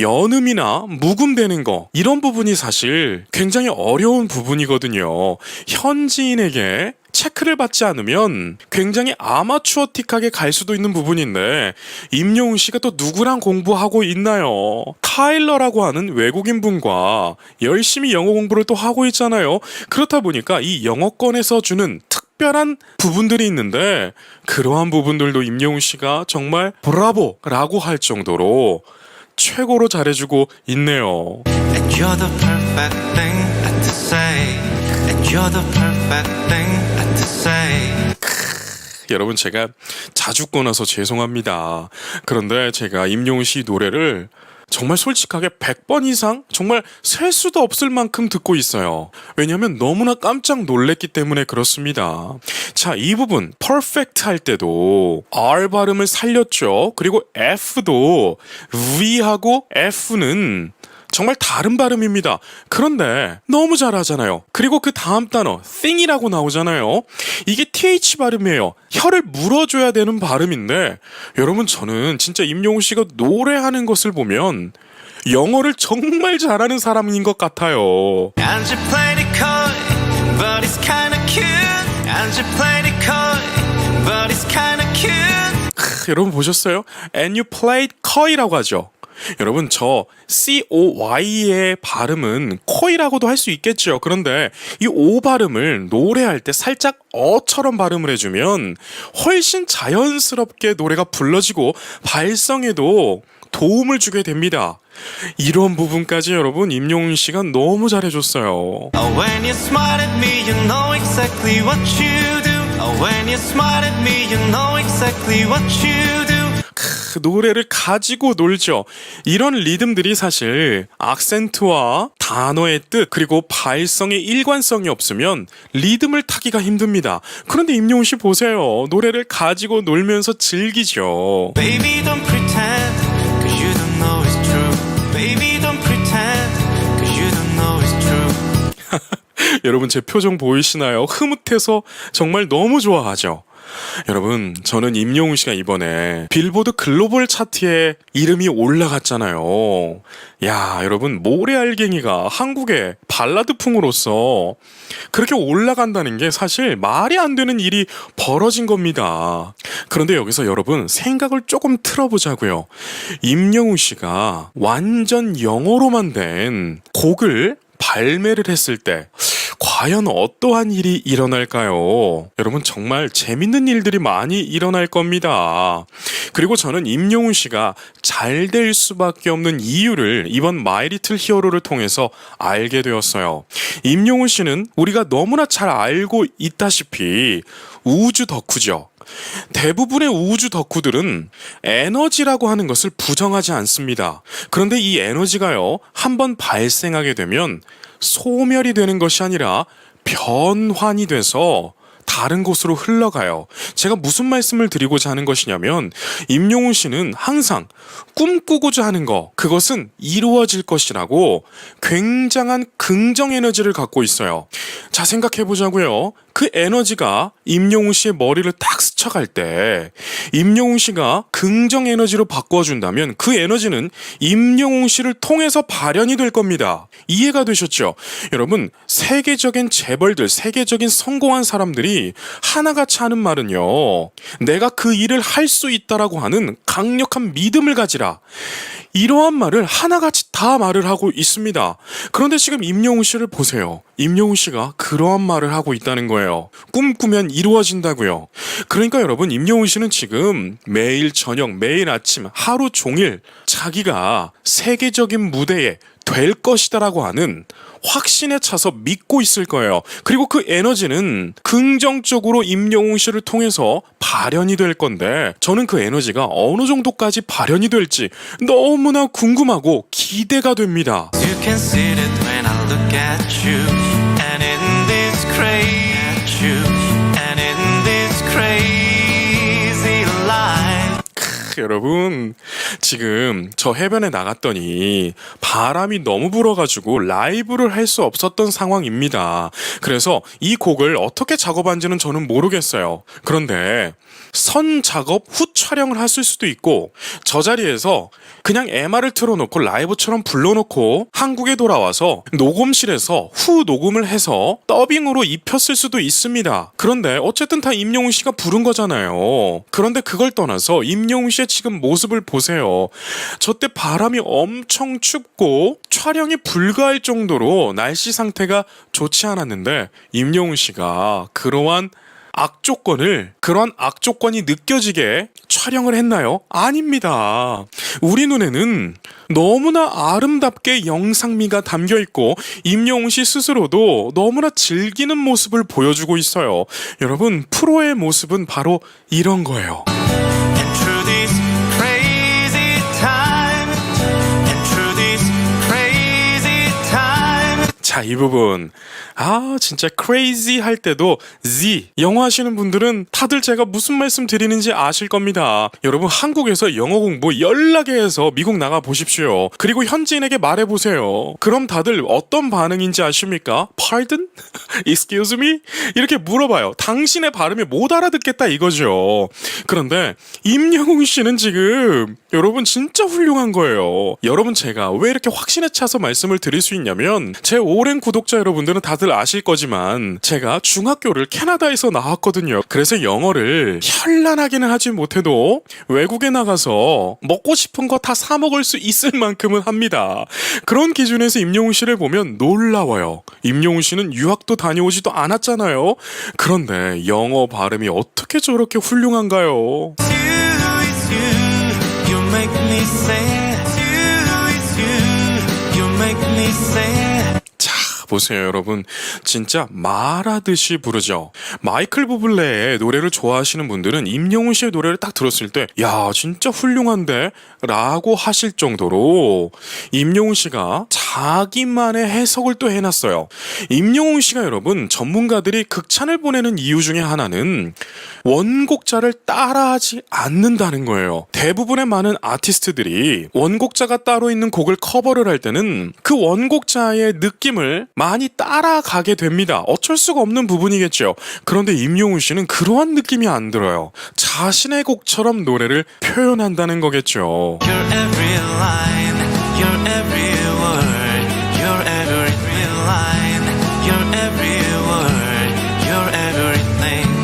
연음이나 묵음되는 거 이런 부분이 사실 굉장히 어려운 부분이거든요. 현지인에게 체크를 받지 않으면 굉장히 아마추어틱하게 갈 수도 있는 부분인데 임영웅 씨가 또 누구랑 공부하고 있나요? 타일러라고 하는 외국인 분과 열심히 영어 공부를 또 하고 있잖아요. 그렇다 보니까 이 영어권에서 주는 특별한 부분들이 있는데 그러한 부분들도 임영웅 씨가 정말 브라보라고 할 정도로 최고로 잘해주고 있네요. And you're the perfect thing to say. And you're the perfect thing to say. 여러분 제가 자주 꺼놔서 죄송합니다. 그런데 제가 임영웅 씨 노래를 정말 솔직하게 100번 이상 정말 셀 수도 없을 만큼 듣고 있어요. 왜냐하면 너무나 깜짝 놀랐기 때문에 그렇습니다. 자, 이 부분 perfect 할 때도 R 발음을 살렸죠. 그리고 F도 V하고 F는 정말 다른 발음입니다. 그런데 너무 잘하잖아요. 그리고 그 다음 단어 thing이라고 나오잖아요. 이게 TH 발음이에요. 혀를 물어줘야 되는 발음인데 여러분 저는 진짜 임영웅 씨가 노래하는 것을 보면 영어를 정말 잘하는 사람인 것 같아요. And you played it coy, but it's kinda cute. And you played it coy, but it's kinda cute. 여러분 보셨어요? And you played coy라고 하죠. 여러분 저 COY의 발음은 코이라고도 할 수 있겠죠. 그런데 이 O 발음을 노래할 때 살짝 어처럼 발음을 해주면 훨씬 자연스럽게 노래가 불러지고 발성에도 도움을 주게 됩니다. 이런 부분까지 여러분 임영웅 씨가 너무 잘해줬어요. Oh, when you smile at me, you know exactly what you do. Oh, when you smile at me, you know exactly what you do. 노래를 가지고 놀죠. 이런 리듬들이 사실 악센트와 단어의 뜻 그리고 발성의 일관성이 없으면 리듬을 타기가 힘듭니다. 그런데 임영웅 씨 보세요. 노래를 가지고 놀면서 즐기죠. Baby, don't pretend, 'cause you don't know it's true. Baby, don't pretend, 'cause you don't know it's true. 여러분 제 표정 보이시나요? 흐뭇해서 정말 너무 좋아하죠. 여러분 저는 임영웅 씨가 이번에 빌보드 글로벌 차트에 이름이 올라갔잖아요. 야 여러분 모래알갱이가 한국의 발라드풍으로서 그렇게 올라간다는 게 사실 말이 안 되는 일이 벌어진 겁니다. 그런데 여기서 여러분 생각을 조금 틀어보자고요. 임영웅 씨가 완전 영어로만 된 곡을 발매를 했을 때 과연 어떠한 일이 일어날까요? 여러분 정말 재밌는 일들이 많이 일어날 겁니다. 그리고 저는 임영웅 씨가 잘 될 수밖에 없는 이유를 이번 마이 리틀 히어로를 통해서 알게 되었어요. 임영웅 씨는 우리가 너무나 잘 알고 있다시피 우주 덕후죠. 대부분의 우주 덕후들은 에너지라고 하는 것을 부정하지 않습니다. 그런데 이 에너지가요, 한번 발생하게 되면 소멸이 되는 것이 아니라 변환이 돼서 다른 곳으로 흘러가요. 제가 무슨 말씀을 드리고자 하는 것이냐면 임영웅 씨는 항상 꿈꾸고자 하는 거 그것은 이루어질 것이라고 굉장한 긍정 에너지를 갖고 있어요. 자 생각해 보자고요. 그 에너지가 임영웅 씨의 머리를 딱 스쳐갈 때 임영웅 씨가 긍정 에너지로 바꿔준다면 그 에너지는 임영웅 씨를 통해서 발현이 될 겁니다. 이해가 되셨죠? 여러분 세계적인 재벌들 세계적인 성공한 사람들이 하나같이 하는 말은요, 내가 그 일을 할 수 있다라고 하는 강력한 믿음을 가지라, 이러한 말을 하나같이 다 말을 하고 있습니다. 그런데 지금 임영웅 씨를 보세요. 임영웅 씨가 그러한 말을 하고 있다는 거예요. 꿈꾸면 이루어진다고요. 그러니까 여러분 임영웅 씨는 지금 매일 저녁 매일 아침 하루 종일 자기가 세계적인 무대에 될 것이다라고 하는 확신에 차서 믿고 있을 거예요. 그리고 그 에너지는 긍정적으로 임영웅 씨를 통해서 발현이 될 건데 저는 그 에너지가 어느 정도까지 발현이 될지 너무나 궁금하고 기대가 됩니다. You can see it when I look at you, and in this crazy life. 여러분 지금 저 해변에 나갔더니 바람이 너무 불어가지고 라이브를 할 수 없었던 상황입니다. 그래서 이 곡을 어떻게 작업한지는 저는 모르겠어요. 그런데 선 작업 후 촬영을 했을 수도 있고 저 자리에서 그냥 MR을 틀어놓고 라이브처럼 불러놓고 한국에 돌아와서 녹음실에서 후 녹음을 해서 더빙으로 입혔을 수도 있습니다. 그런데 어쨌든 다 임영웅 씨가 부른 거잖아요. 그런데 그걸 떠나서 임영웅 씨의 지금 모습을 보세요. 저때 바람이 엄청 춥고 촬영이 불가할 정도로 날씨 상태가 좋지 않았는데 임영웅 씨가 그러한 악조건이 느껴지게 촬영을 했나요? 아닙니다. 우리 눈에는 너무나 아름답게 영상미가 담겨 있고 임영웅 씨 스스로도 너무나 즐기는 모습을 보여주고 있어요. 여러분, 프로의 모습은 바로 이런 거예요. And through this crazy time, and through this crazy time. 자, 이 부분. 진짜 crazy 할 때도 Z 영어 하시는 분들은 다들 제가 무슨 말씀 드리는지 아실 겁니다. 여러분, 한국에서 영어 공부 연락에 해서 미국 나가 보십시오. 그리고 현지인에게 말해보세요. 그럼 다들 어떤 반응인지 아십니까? Pardon? Excuse me? 이렇게 물어봐요. 당신의 발음이 못 알아듣겠다 이거죠. 그런데 임영웅 씨는 지금 여러분 진짜 훌륭한 거예요. 여러분, 제가 왜 이렇게 확신에 차서 말씀을 드릴 수 있냐면 제 오랜 구독자 여러분들은 다들 아실 거지만 제가 중학교를 캐나다에서 나왔거든요. 그래서 영어를 현란하게는 하지 못해도 외국에 나가서 먹고 싶은 거 다 사 먹을 수 있을 만큼은 합니다. 그런 기준에서 임영웅 씨를 보면 놀라워요. 임영웅 씨는 유학도 다녀오지도 않았잖아요. 그런데 영어 발음이 어떻게 저렇게 훌륭한가요? It's you, you make me sing. It's you, you make me sing. 보세요, 여러분. 진짜 말하듯이 부르죠. 마이클 부블레의 노래를 좋아하시는 분들은 임영웅 씨의 노래를 딱 들었을 때 야, 진짜 훌륭한데? 라고 하실 정도로 임영웅 씨가 자기만의 해석을 또 해놨어요. 임영웅 씨가 여러분, 전문가들이 극찬을 보내는 이유 중에 하나는 원곡자를 따라하지 않는다는 거예요. 대부분의 많은 아티스트들이 원곡자가 따로 있는 곡을 커버를 할 때는 그 원곡자의 느낌을 많이 따라가게 됩니다. 어쩔 수가 없는 부분이겠죠. 그런데 임영웅 씨는 그러한 느낌이 안 들어요. 자신의 곡처럼 노래를 표현한다는 거겠죠. Your every line, your every word, your every line, your every word, your everything.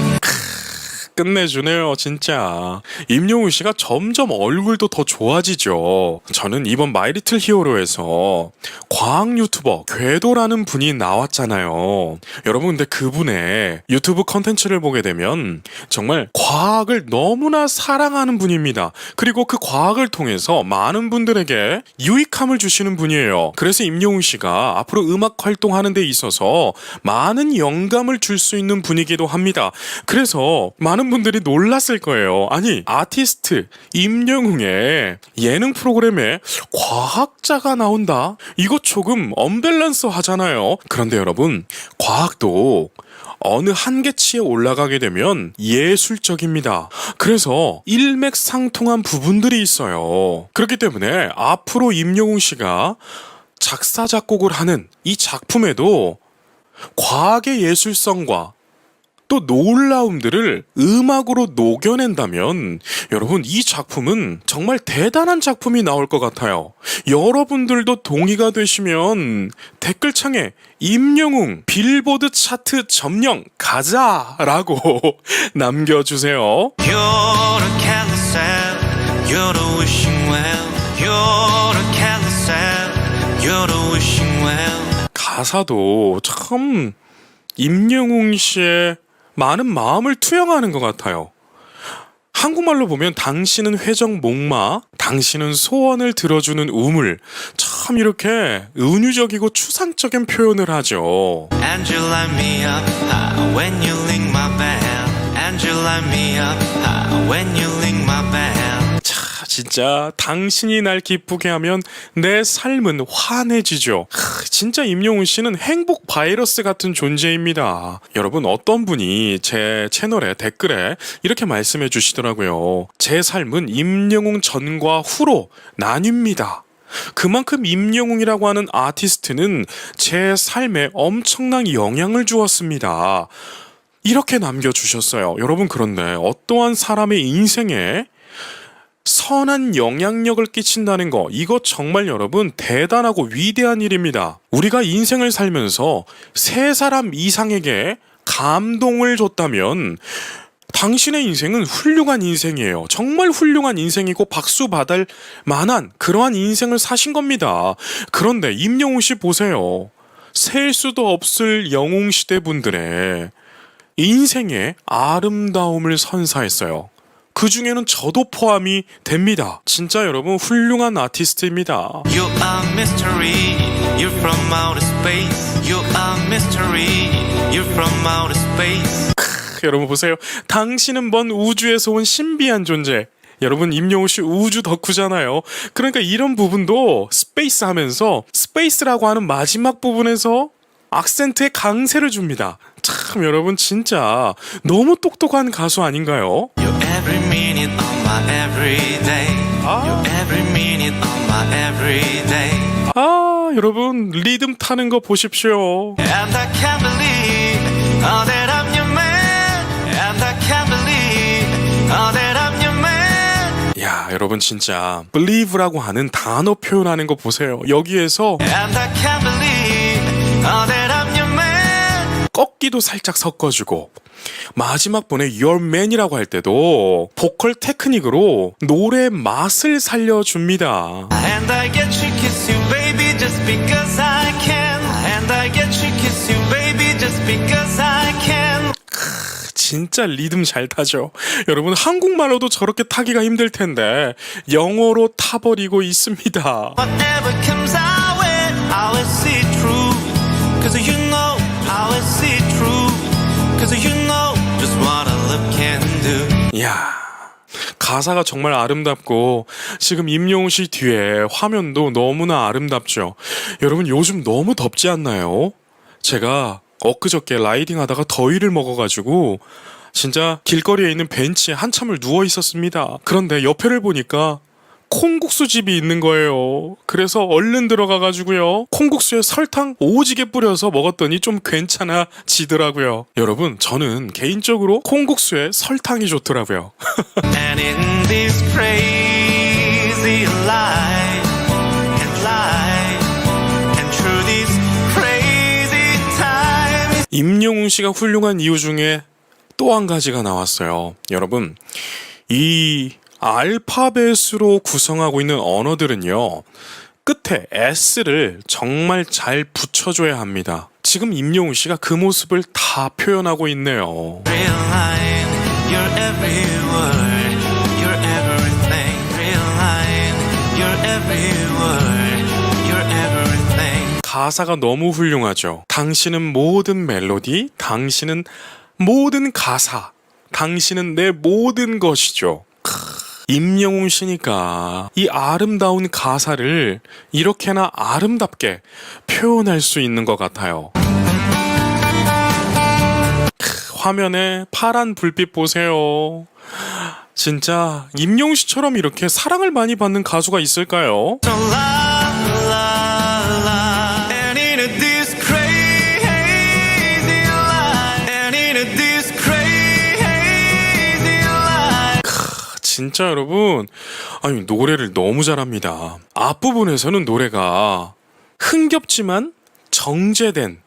끝내주네요, 진짜. 임영웅 씨가 점점 얼굴도 더 좋아지죠. 저는 이번 마이리틀 히어로에서 과학 유튜버 궤도라는 분이 나왔잖아요. 여러분, 근데 그분의 유튜브 컨텐츠를 보게 되면 정말 과학을 너무나 사랑하는 분입니다. 그리고 그 과학을 통해서 많은 분들에게 유익함을 주시는 분이에요. 그래서 임영웅 씨가 앞으로 음악 활동하는 데 있어서 많은 영감을 줄 수 있는 분이기도 합니다. 그래서 많은 분들이 놀랐을 거예요. 아니, 아티스트 임영웅의 예능 프로그램에 과학자가 나온다? 이거 조금 언밸런스 하잖아요. 그런데 여러분, 과학도 어느 한계치에 올라가게 되면 예술적입니다. 그래서 일맥상통한 부분들이 있어요. 그렇기 때문에 앞으로 임영웅 씨가 작사 작곡을 하는 이 작품에도 과학의 예술성과 또 놀라움들을 음악으로 녹여낸다면 여러분, 이 작품은 정말 대단한 작품이 나올 것 같아요. 여러분들도 동의가 되시면 댓글창에 임영웅 빌보드 차트 점령 가자라고 남겨주세요. You're a candle cell, you're a wishing well. You're a candle cell, you're a wishing well. 가사도 참 임영웅 씨의 많은 마음을 투영하는 것 같아요. 한국말로 보면 당신은 회적 목마, 당신은 소원을 들어주는 우물. 참 참 이렇게 은유적이고 추상적인 표현을 하죠. And you light me up when you ring my bell. And you light me up when you ring my bell. 자, 진짜 당신이 날 기쁘게 하면 내 삶은 환해지죠. 진짜 임영웅 씨는 행복 바이러스 같은 존재입니다. 여러분, 어떤 분이 제 채널에 댓글에 이렇게 말씀해 주시더라고요. 제 삶은 임영웅 전과 후로 나뉩니다. 그만큼 임영웅이라고 하는 아티스트는 제 삶에 엄청난 영향을 주었습니다. 이렇게 남겨주셨어요. 여러분, 그런데 어떠한 사람의 인생에 선한 영향력을 끼친다는 거, 이거 정말 여러분 대단하고 위대한 일입니다. 우리가 인생을 살면서 세 사람 이상에게 감동을 줬다면 당신의 인생은 훌륭한 인생이에요. 정말 훌륭한 인생이고 박수 받을 만한 그러한 인생을 사신 겁니다. 그런데 임영웅 씨 보세요. 셀 수도 없을 영웅시대 분들의 인생의 아름다움을 선사했어요. 그 중에는 저도 포함이 됩니다. 진짜 여러분 훌륭한 아티스트입니다. You are mystery. You're from outer space. You are mystery. You're from outer space. 여러분 보세요. 당신은 먼 우주에서 온 신비한 존재. 여러분, 임영웅 씨 우주 덕후잖아요. 그러니까 이런 부분도 스페이스 하면서 스페이스라고 하는 마지막 부분에서 악센트에 강세를 줍니다. 참 여러분 진짜 너무 똑똑한 가수 아닌가요? You're every minute of my everyday. You're every minute of my everyday. 아, 여러분 리듬 타는 거 보십시오. And I can't believe that I'm your man. And I can't believe that I'm your man. 야, 여러분 진짜 believe라고 하는 단어 표현하는 거 보세요. 여기에서 And I can't believe that I'm your man. 꺾기도 살짝 섞어주고 마지막 번에 Your Man이라고 할 때도 보컬 테크닉으로 노래 맛을 살려줍니다. And I get to kiss you, baby, just because I can. And I get to kiss you, baby, just because I can. 진짜 리듬 잘 타죠. 여러분 한국말로도 저렇게 타기가 힘들 텐데 영어로 타버리고 있습니다. Whatever comes our way, I will see through. Cause you know, I will see through. Cause you know just what a love can do. 이야, 가사가 정말 아름답고 지금 임영웅 씨 뒤에 화면도 너무나 아름답죠. 여러분 요즘 너무 덥지 않나요? 제가 엊그저께 라이딩 하다가 더위를 먹어가지고 진짜 길거리에 있는 벤치에 한참을 누워 있었습니다. 그런데 옆에를 보니까 콩국수 집이 있는 거예요. 그래서 얼른 들어가가지고요, 콩국수에 설탕 오지게 뿌려서 먹었더니 좀 괜찮아지더라고요. 여러분 저는 개인적으로 콩국수에 설탕이 좋더라고요. And in this crazy life, and through this crazy time. 임영웅 씨가 훌륭한 이유 중에 또 한 가지가 나왔어요. 여러분, 이 알파벳으로 구성하고 있는 언어들은요, 끝에 S를 정말 잘 붙여줘야 합니다. 지금 임영웅 씨가 그 모습을 다 표현하고 있네요. Real life, you're every word, you're everything. Real life, you're every word, you're everything. 가사가 너무 훌륭하죠. 당신은 모든 멜로디, 당신은 모든 가사, 당신은 내 모든 것이죠. 임영웅 씨니까 이 아름다운 가사를 이렇게나 아름답게 표현할 수 있는 것 같아요. 화면에 파란 불빛 보세요. 진짜 임영웅 씨처럼 이렇게 사랑을 많이 받는 가수가 있을까요? So la la la, and in this crazy life, and in this crazy life. 진짜 여러분, 아니 노래를 너무 잘합니다. 앞부분에서는 노래가 흥겹지만 정제된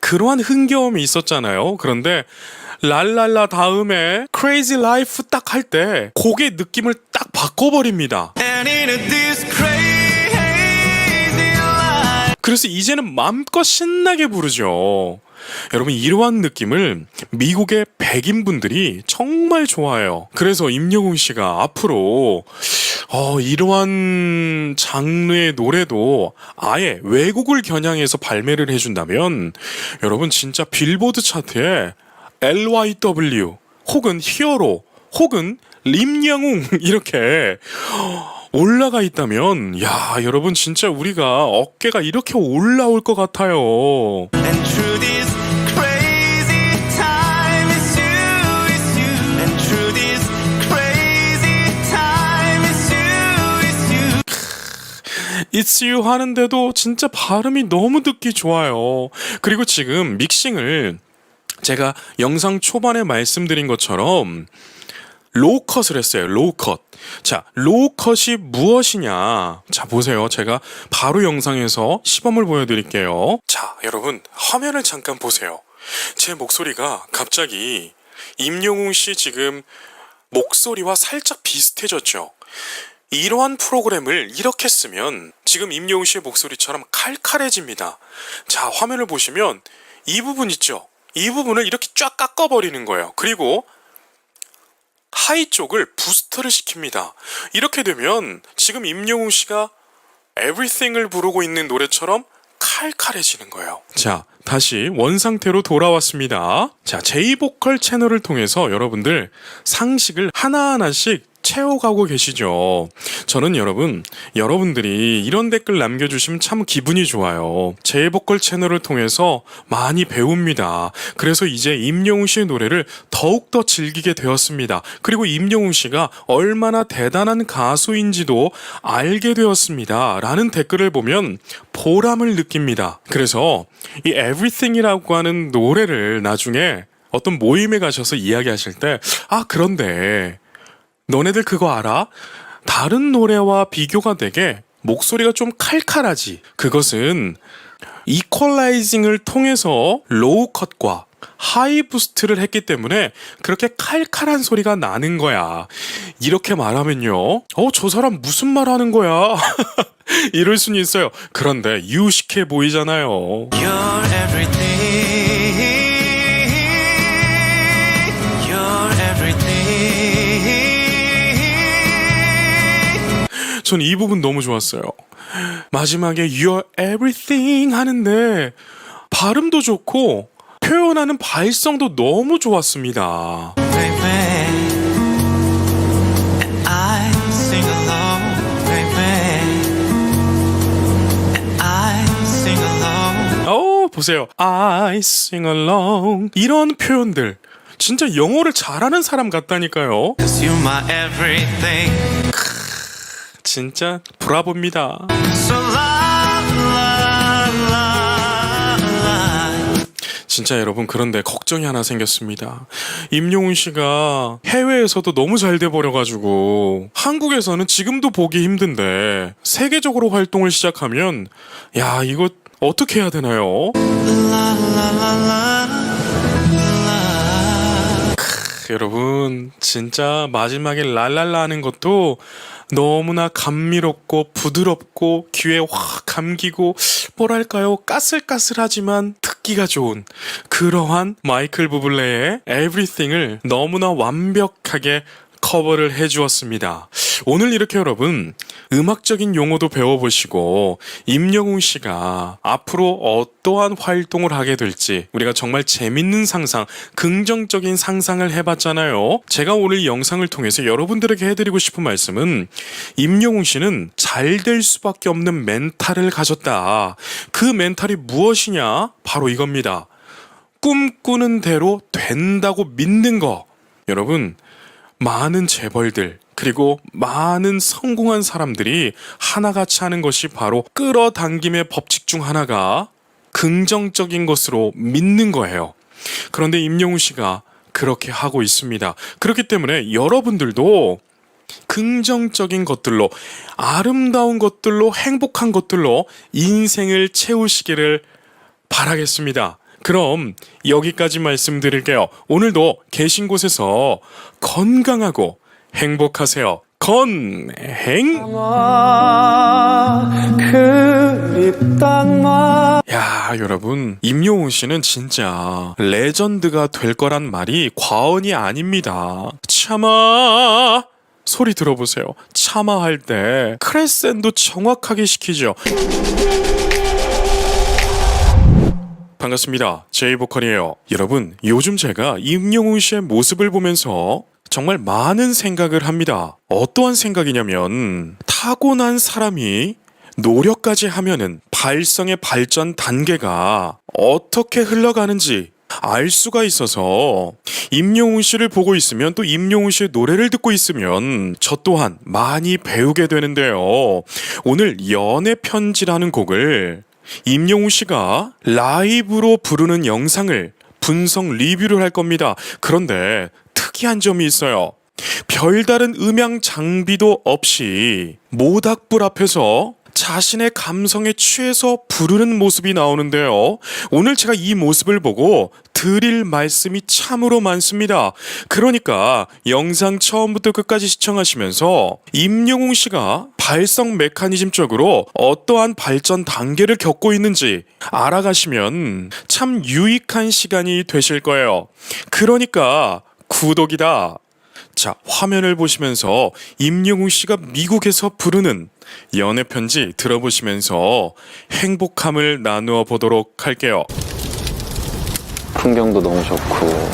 그러한 흥겨움이 있었잖아요. 그런데 랄랄라 다음에 Crazy Life 딱 할 때 곡의 느낌을 딱 바꿔버립니다. And in this crazy life. 그래서 이제는 마음껏 신나게 부르죠. 여러분 이러한 느낌을 미국의 백인분들이 정말 좋아해요. 그래서 임영웅 씨가 앞으로 이러한 장르의 노래도 아예 외국을 겨냥해서 발매를 해준다면 여러분 진짜 빌보드 차트에 LYW 혹은 히어로 혹은 림영웅 이렇게 올라가 있다면 야 여러분 진짜 우리가 어깨가 이렇게 올라올 것 같아요. And through this crazy time, it's you. And through this crazy time, it's you. It's you 하는데도 진짜 발음이 너무 듣기 좋아요. 그리고 지금 믹싱을 제가 영상 초반에 말씀드린 것처럼 로우컷을 했어요. 로우컷. 자, 로우컷이 무엇이냐? 자, 보세요. 제가 바로 영상에서 시범을 보여드릴게요. 자, 여러분 화면을 잠깐 보세요. 제 목소리가 갑자기 임영웅 씨 지금 목소리와 살짝 비슷해졌죠. 이러한 프로그램을 이렇게 쓰면 지금 임영웅 씨의 목소리처럼 칼칼해집니다. 자, 화면을 보시면 이 부분 있죠? 이 부분을 이렇게 쫙 깎아버리는 거예요. 그리고 하이 쪽을 부스터를 시킵니다. 이렇게 되면 지금 임영웅 씨가 Everything을 부르고 있는 노래처럼 칼칼해지는 거예요. 자, 다시 원상태로 돌아왔습니다. 자, 제이보컬 채널을 통해서 여러분들 상식을 하나하나씩 채워가고 계시죠. 저는 여러분들이 이런 댓글 남겨주시면 참 기분이 좋아요. 제이보컬 채널을 통해서 많이 배웁니다. 그래서 이제 임영웅 씨의 노래를 더욱더 즐기게 되었습니다. 그리고 임영웅 씨가 얼마나 대단한 가수인지도 알게 되었습니다. 라는 댓글을 보면 보람을 느낍니다. 그래서 이 Everything이라고 하는 노래를 나중에 어떤 모임에 가셔서 이야기하실 때 그런데 너네들 그거 알아? 다른 노래와 비교가 되게 목소리가 좀 칼칼하지. 그것은 이퀄라이징을 통해서 로우 컷과 하이 부스트를 했기 때문에 그렇게 칼칼한 소리가 나는 거야. 이렇게 말하면요. 저 사람 무슨 말 하는 거야? 이럴 수는 있어요. 그런데 유식해 보이잖아요. You're everything. You're everything. 전 이 부분 너무 좋았어요. 마지막에 You're everything 하는데 발음도 좋고 표현하는 발성도 너무 좋았습니다. Baby. And I sing along, baby. And I sing along. 보세요. I sing along. 이런 표현들. 진짜 영어를 잘하는 사람 같다니까요. 'Cause you're my everything. 진짜 브라보입니다. So la la la la. 진짜 여러분 그런데 걱정이 하나 생겼습니다. 임영웅 씨가 해외에서도 너무 잘 돼버려가지고 한국에서는 지금도 보기 힘든데 세계적으로 활동을 시작하면 야 이거 어떻게 해야 되나요? 여러분 진짜 마지막에 랄랄라 하는 것도 너무나 감미롭고 부드럽고 귀에 확 감기고 뭐랄까요 까슬까슬하지만 듣기가 좋은 그러한 마이클 부블레의 Everything을 너무나 완벽하게 커버를 해주었습니다. 오늘 이렇게 여러분 음악적인 용어도 배워보시고 임영웅 씨가 앞으로 어떠한 활동을 하게 될지 우리가 정말 재밌는 상상, 긍정적인 상상을 해봤잖아요. 제가 오늘 이 영상을 통해서 여러분들에게 해드리고 싶은 말씀은 임영웅 씨는 잘 될 수밖에 없는 멘탈을 가졌다. 그 멘탈이 무엇이냐? 바로 이겁니다. 꿈꾸는 대로 된다고 믿는 거. 여러분 많은 재벌들 그리고 많은 성공한 사람들이 하나같이 하는 것이 바로 끌어당김의 법칙 중 하나가 긍정적인 것으로 믿는 거예요. 그런데 임영웅 씨가 그렇게 하고 있습니다. 그렇기 때문에 여러분들도 긍정적인 것들로 아름다운 것들로 행복한 것들로 인생을 채우시기를 바라겠습니다. 그럼 여기까지 말씀드릴게요. 오늘도 계신 곳에서 건강하고 행복하세요. 건행. 그립단 말. 야 여러분, 임영웅 씨는 진짜 레전드가 될 거란 말이 과언이 아닙니다. 참아! 소리 들어보세요. 참아 할 때 크레센도 정확하게 시키죠. 반갑습니다. 제이보컬이에요. 여러분, 요즘 제가 임영웅 씨의 모습을 보면서 정말 많은 생각을 합니다. 어떠한 생각이냐면, 타고난 사람이 노력까지 하면은 발성의 발전 단계가 어떻게 흘러가는지 알 수가 있어서, 임영웅 씨를 보고 있으면, 또 임영웅 씨의 노래를 듣고 있으면 저 또한 많이 배우게 되는데요. 오늘 연애 편지라는 곡을 임영웅 씨가 라이브로 부르는 영상을 분석 리뷰를 할 겁니다. 그런데 특이한 점이 있어요. 별다른 음향 장비도 없이 모닥불 앞에서 자신의 감성에 취해서 부르는 모습이 나오는데요. 오늘 제가 이 모습을 보고 드릴 말씀이 참으로 많습니다. 그러니까 영상 처음부터 끝까지 시청하시면서 임영웅 씨가 발성 메커니즘적으로 어떠한 발전 단계를 겪고 있는지 알아가시면 참 유익한 시간이 되실 거예요. 그러니까 구독이다. 자, 화면을 보시면서 임영웅 씨가 미국에서 부르는 연애 편지 들어보시면서 행복함을 나누어 보도록 할게요. 풍경도 너무 좋고.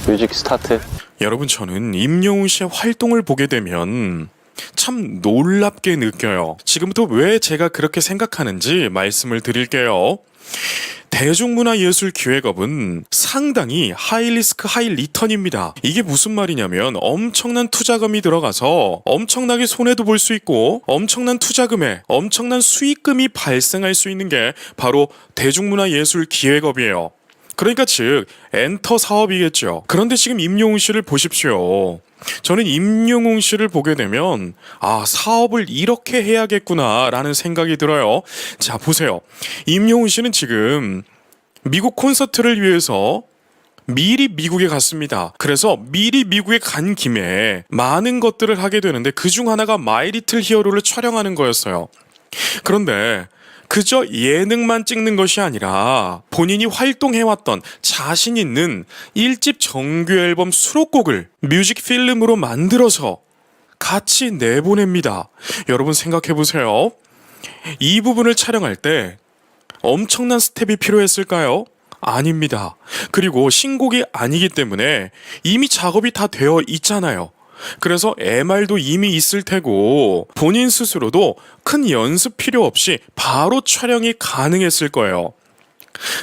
뮤직 스타트. 여러분, 저는 임영웅 씨의 활동을 보게 되면 참 놀랍게 느껴요. 지금부터 왜 제가 그렇게 생각하는지 말씀을 드릴게요. 대중문화예술기획업은 상당히 하이리스크 하이리턴입니다. 이게 무슨 말이냐면 엄청난 투자금이 들어가서 엄청나게 손해도 볼 수 있고 엄청난 투자금에 엄청난 수익금이 발생할 수 있는 게 바로 대중문화예술기획업이에요. 그러니까 즉 엔터 사업이겠죠. 그런데 지금 임영웅 씨를 보십시오. 저는 임영웅 씨를 보게 되면 사업을 이렇게 해야겠구나 라는 생각이 들어요. 자, 보세요. 임영웅 씨는 지금 미국 콘서트를 위해서 미리 미국에 갔습니다. 그래서 미리 미국에 간 김에 많은 것들을 하게 되는데 그중 하나가 마이 리틀 히어로를 촬영하는 거였어요. 그런데 그저 예능만 찍는 것이 아니라 본인이 활동해왔던 자신 있는 1집 정규 앨범 수록곡을 뮤직 필름으로 만들어서 같이 내보냅니다. 여러분 생각해보세요. 이 부분을 촬영할 때 엄청난 스텝이 필요했을까요? 아닙니다. 그리고 신곡이 아니기 때문에 이미 작업이 다 되어 있잖아요. 그래서 MR도 이미 있을 테고 본인 스스로도 큰 연습 필요 없이 바로 촬영이 가능했을 거예요.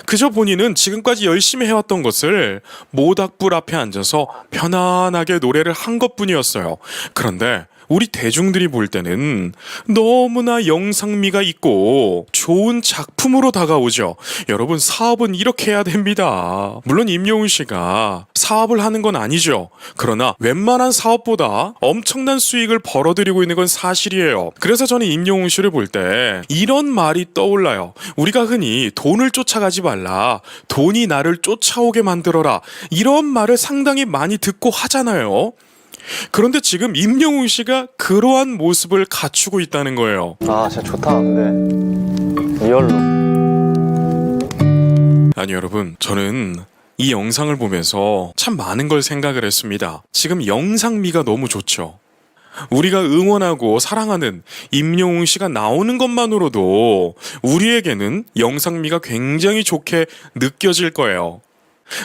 그저 본인은 지금까지 열심히 해왔던 것을 모닥불 앞에 앉아서 편안하게 노래를 한 것뿐이었어요. 그런데 우리 대중들이 볼 때는 너무나 영상미가 있고 좋은 작품으로 다가오죠. 여러분, 사업은 이렇게 해야 됩니다. 물론 임영웅 씨가 사업을 하는 건 아니죠. 그러나 웬만한 사업보다 엄청난 수익을 벌어들이고 있는 건 사실이에요. 그래서 저는 임영웅 씨를 볼 때 이런 말이 떠올라요. 우리가 흔히 돈을 쫓아가지 말라, 돈이 나를 쫓아오게 만들어라, 이런 말을 상당히 많이 듣고 하잖아요. 그런데 지금 임영웅 씨가 그러한 모습을 갖추고 있다는 거예요. 진짜 좋다. 근데 리얼로. 아니 여러분, 저는 이 영상을 보면서 참 많은 걸 생각을 했습니다. 지금 영상미가 너무 좋죠. 우리가 응원하고 사랑하는 임영웅 씨가 나오는 것만으로도 우리에게는 영상미가 굉장히 좋게 느껴질 거예요.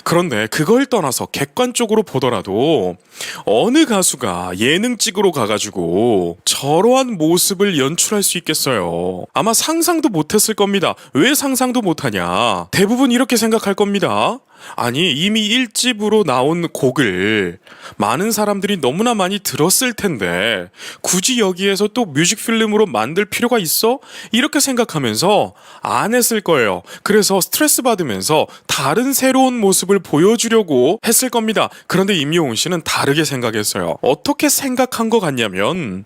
그런데 그걸 떠나서 객관적으로 보더라도 어느 가수가 예능 찍으러 가가지고 저러한 모습을 연출할 수 있겠어요? 아마 상상도 못했을 겁니다. 왜 상상도 못하냐? 대부분 이렇게 생각할 겁니다. 아니, 이미 1집으로 나온 곡을 많은 사람들이 너무나 많이 들었을 텐데 굳이 여기에서 또 뮤직필름으로 만들 필요가 있어? 이렇게 생각하면서 안 했을 거예요. 그래서 스트레스 받으면서 다른 새로운 모습을 보여주려고 했을 겁니다. 그런데 임영웅 씨는 다르게 생각했어요. 어떻게 생각한 것 같냐면,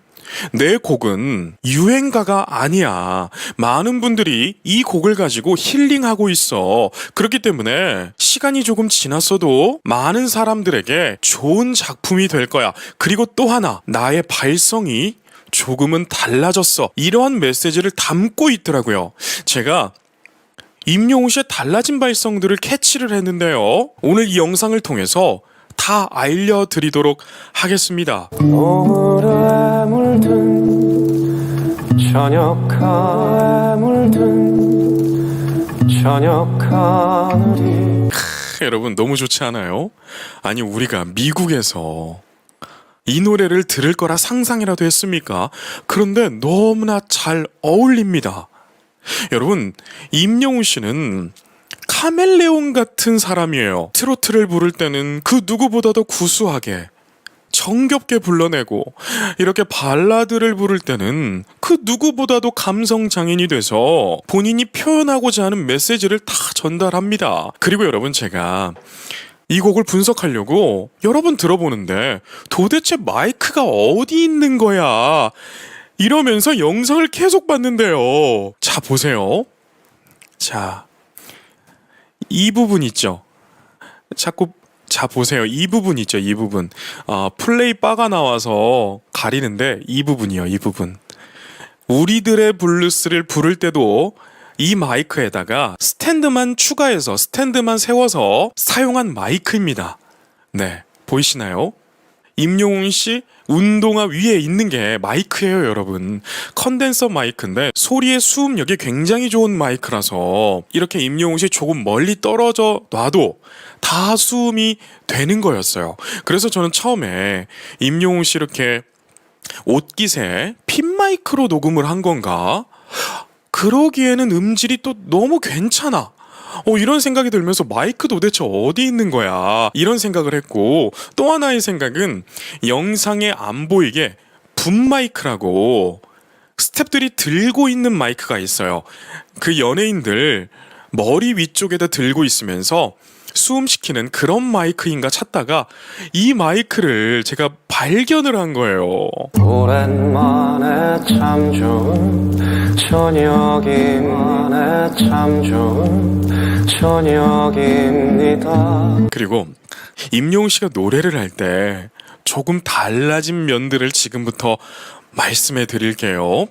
내 곡은 유행가가 아니야. 많은 분들이 이 곡을 가지고 힐링하고 있어. 그렇기 때문에 시간이 조금 지났어도 많은 사람들에게 좋은 작품이 될 거야. 그리고 또 하나, 나의 발성이 조금은 달라졌어. 이러한 메시지를 담고 있더라고요. 제가 임영웅 씨의 달라진 발성들을 캐치를 했는데요. 오늘 이 영상을 통해서 다 알려드리도록 하겠습니다. 노을에 물든 저녁하에 물든 저녁 하늘이 여러분 너무 좋지 않아요? 아니 우리가 미국에서 이 노래를 들을 거라 상상이라도 했습니까? 그런데 너무나 잘 어울립니다. 여러분 임영웅 씨는 카멜레온 같은 사람이에요. 트로트를 부를 때는 그 누구보다도 구수하게 정겹게 불러내고 이렇게 발라드를 부를 때는 그 누구보다도 감성 장인이 돼서 본인이 표현하고자 하는 메시지를 다 전달합니다. 그리고 여러분 제가 이 곡을 분석하려고 여러 번 들어보는데 도대체 마이크가 어디 있는 거야? 이러면서 영상을 계속 봤는데요. 자 보세요. 자, 이 부분 있죠? 자 보세요. 이 부분 있죠? 이 부분. 플레이 바가 나와서 가리는데 이 부분이요. 이 부분. 우리들의 블루스를 부를 때도 이 마이크에다가 스탠드만 추가해서 스탠드만 세워서 사용한 마이크입니다. 네, 보이시나요? 임영웅 씨 운동화 위에 있는 게 마이크예요, 여러분. 컨덴서 마이크인데 소리의 수음력이 굉장히 좋은 마이크라서 이렇게 임영웅 씨 조금 멀리 떨어져 놔도 다 수음이 되는 거였어요. 그래서 저는 처음에 임영웅 씨 이렇게 옷깃에 핀 마이크로 녹음을 한 건가? 그러기에는 음질이 또 너무 괜찮아. 이런 생각이 들면서 마이크 도대체 어디 있는 거야? 이런 생각을 했고 또 하나의 생각은 영상에 안 보이게 붐 마이크라고 스태프들이 들고 있는 마이크가 있어요. 그 연예인들 머리 위쪽에다 들고 있으면서 수음시키는 그런 마이크인가 찾다가 이 마이크를 제가 발견을 한 거예요. 오랜만에 참 좋은 저녁이만에 참 좋은 저녁입니다. 그리고 임영웅 씨가 노래를 할 때 조금 달라진 면들을 지금부터 말씀해 드릴게요.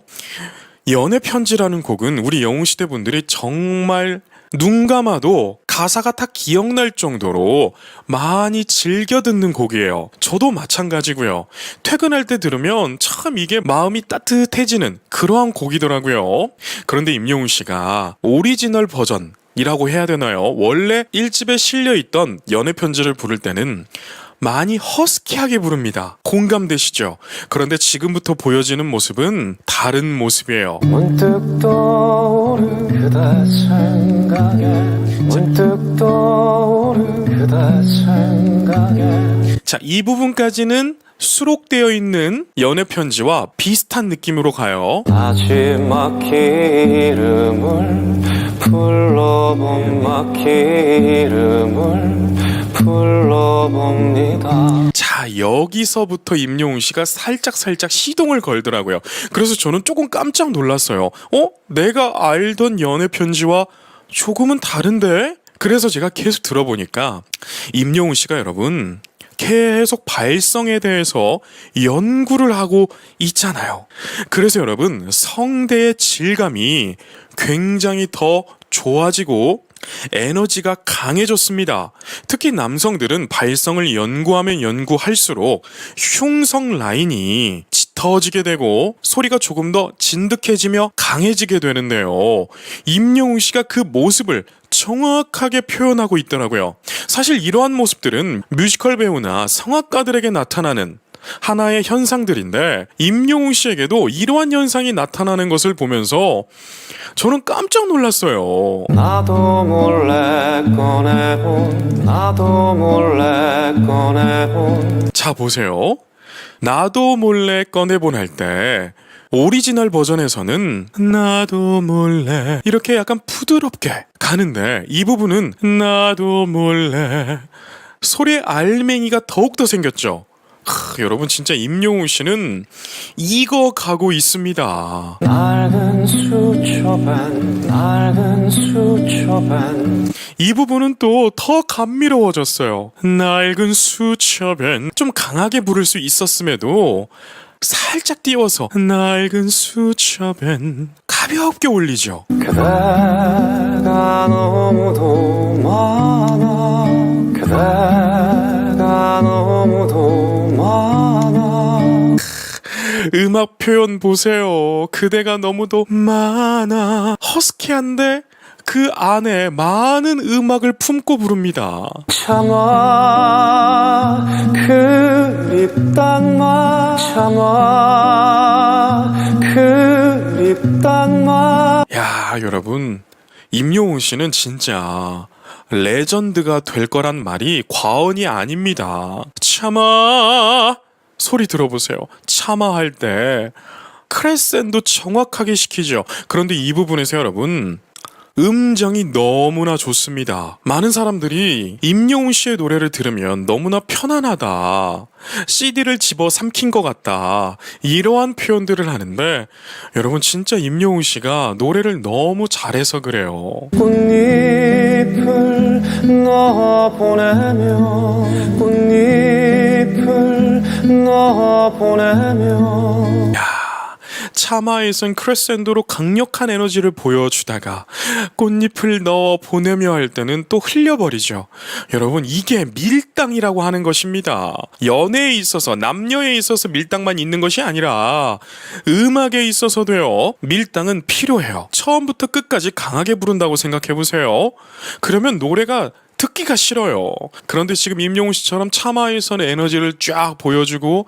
연애편지라는 곡은 우리 영웅시대 분들이 정말 눈 감아도 가사가 다 기억날 정도로 많이 즐겨 듣는 곡이에요. 저도 마찬가지고요. 퇴근할 때 들으면 참 이게 마음이 따뜻해지는 그러한 곡이더라고요. 그런데 임영웅 씨가 오리지널 버전 이라고 해야 되나요? 원래 1집에 실려있던 연애편지를 부를 때는 많이 허스키하게 부릅니다. 공감되시죠? 그런데 지금부터 보여지는 모습은 다른 모습이에요. 문득 떠오른 그대 생각에 문득 떠오른 그대 생각에 자, 이 부분까지는 수록되어 있는 연애편지와 비슷한 느낌으로 가요. 마지막 이름을 불러본 막 이름을 불러봅니다. 자, 여기서부터 임영웅 씨가 살짝 시동을 걸더라고요. 그래서 저는 조금 깜짝 놀랐어요. 내가 알던 연애편지와 조금은 다른데? 그래서 제가 계속 들어보니까 임영웅 씨가 여러분 계속 발성에 대해서 연구를 하고 있잖아요. 그래서 여러분 성대의 질감이 굉장히 더 좋아지고 에너지가 강해졌습니다. 특히 남성들은 발성을 연구하면 연구할수록 흉성 라인이 짙어지게 되고 소리가 조금 더 진득해지며 강해지게 되는데요. 임영웅 씨가 그 모습을 정확하게 표현하고 있더라고요. 사실 이러한 모습들은 뮤지컬 배우나 성악가들에게 나타나는 하나의 현상들인데 임영웅 씨에게도 이러한 현상이 나타나는 것을 보면서 저는 깜짝 놀랐어요. 나도 몰래 꺼내본 나도 몰래 꺼내본 자 보세요. 나도 몰래 꺼내본 할 때 오리지널 버전에서는 나도 몰래 이렇게 약간 부드럽게 가는데 이 부분은 나도 몰래 소리의 알맹이가 더욱더 생겼죠. 여러분 진짜 임영웅 씨는 이거 가고 있습니다. 낡은 수초반 이 부분은 또 더 감미로워졌어요. 낡은 수첩엔 좀 강하게 부를 수 있었음에도 살짝 띄워서 낡은 수첩엔 가볍게 올리죠. 그대가 너무도 많아 그대가 너무도 많아 음악 표현 보세요. 그대가 너무도 많아. 허스키한데 그 안에 많은 음악을 품고 부릅니다. 참아 그립단마 참아 그립단마 야, 여러분, 임영웅 씨는 진짜 레전드가 될 거란 말이 과언이 아닙니다. 참아 소리 들어보세요. 참아 할 때 크레센도 정확하게 시키죠. 그런데 이 부분에서 여러분 음정이 너무나 좋습니다. 많은 사람들이 임영웅 씨의 노래를 들으면 너무나 편안하다, CD를 집어 삼킨 것 같다, 이러한 표현들을 하는데 여러분 진짜 임영웅 씨가 노래를 너무 잘해서 그래요. 꽃잎을 넣어 보내며 꽃잎을 넣어 보내며 차마에선 크레센도로 강력한 에너지를 보여주다가 꽃잎을 넣어 보내며 할 때는 또 흘려버리죠. 여러분 이게 밀당이라고 하는 것입니다. 연애에 있어서 남녀에 있어서 밀당만 있는 것이 아니라 음악에 있어서도요. 밀당은 필요해요. 처음부터 끝까지 강하게 부른다고 생각해보세요. 그러면 노래가 듣기가 싫어요. 그런데 지금 임영웅 씨처럼 차마에서는 에너지를 쫙 보여주고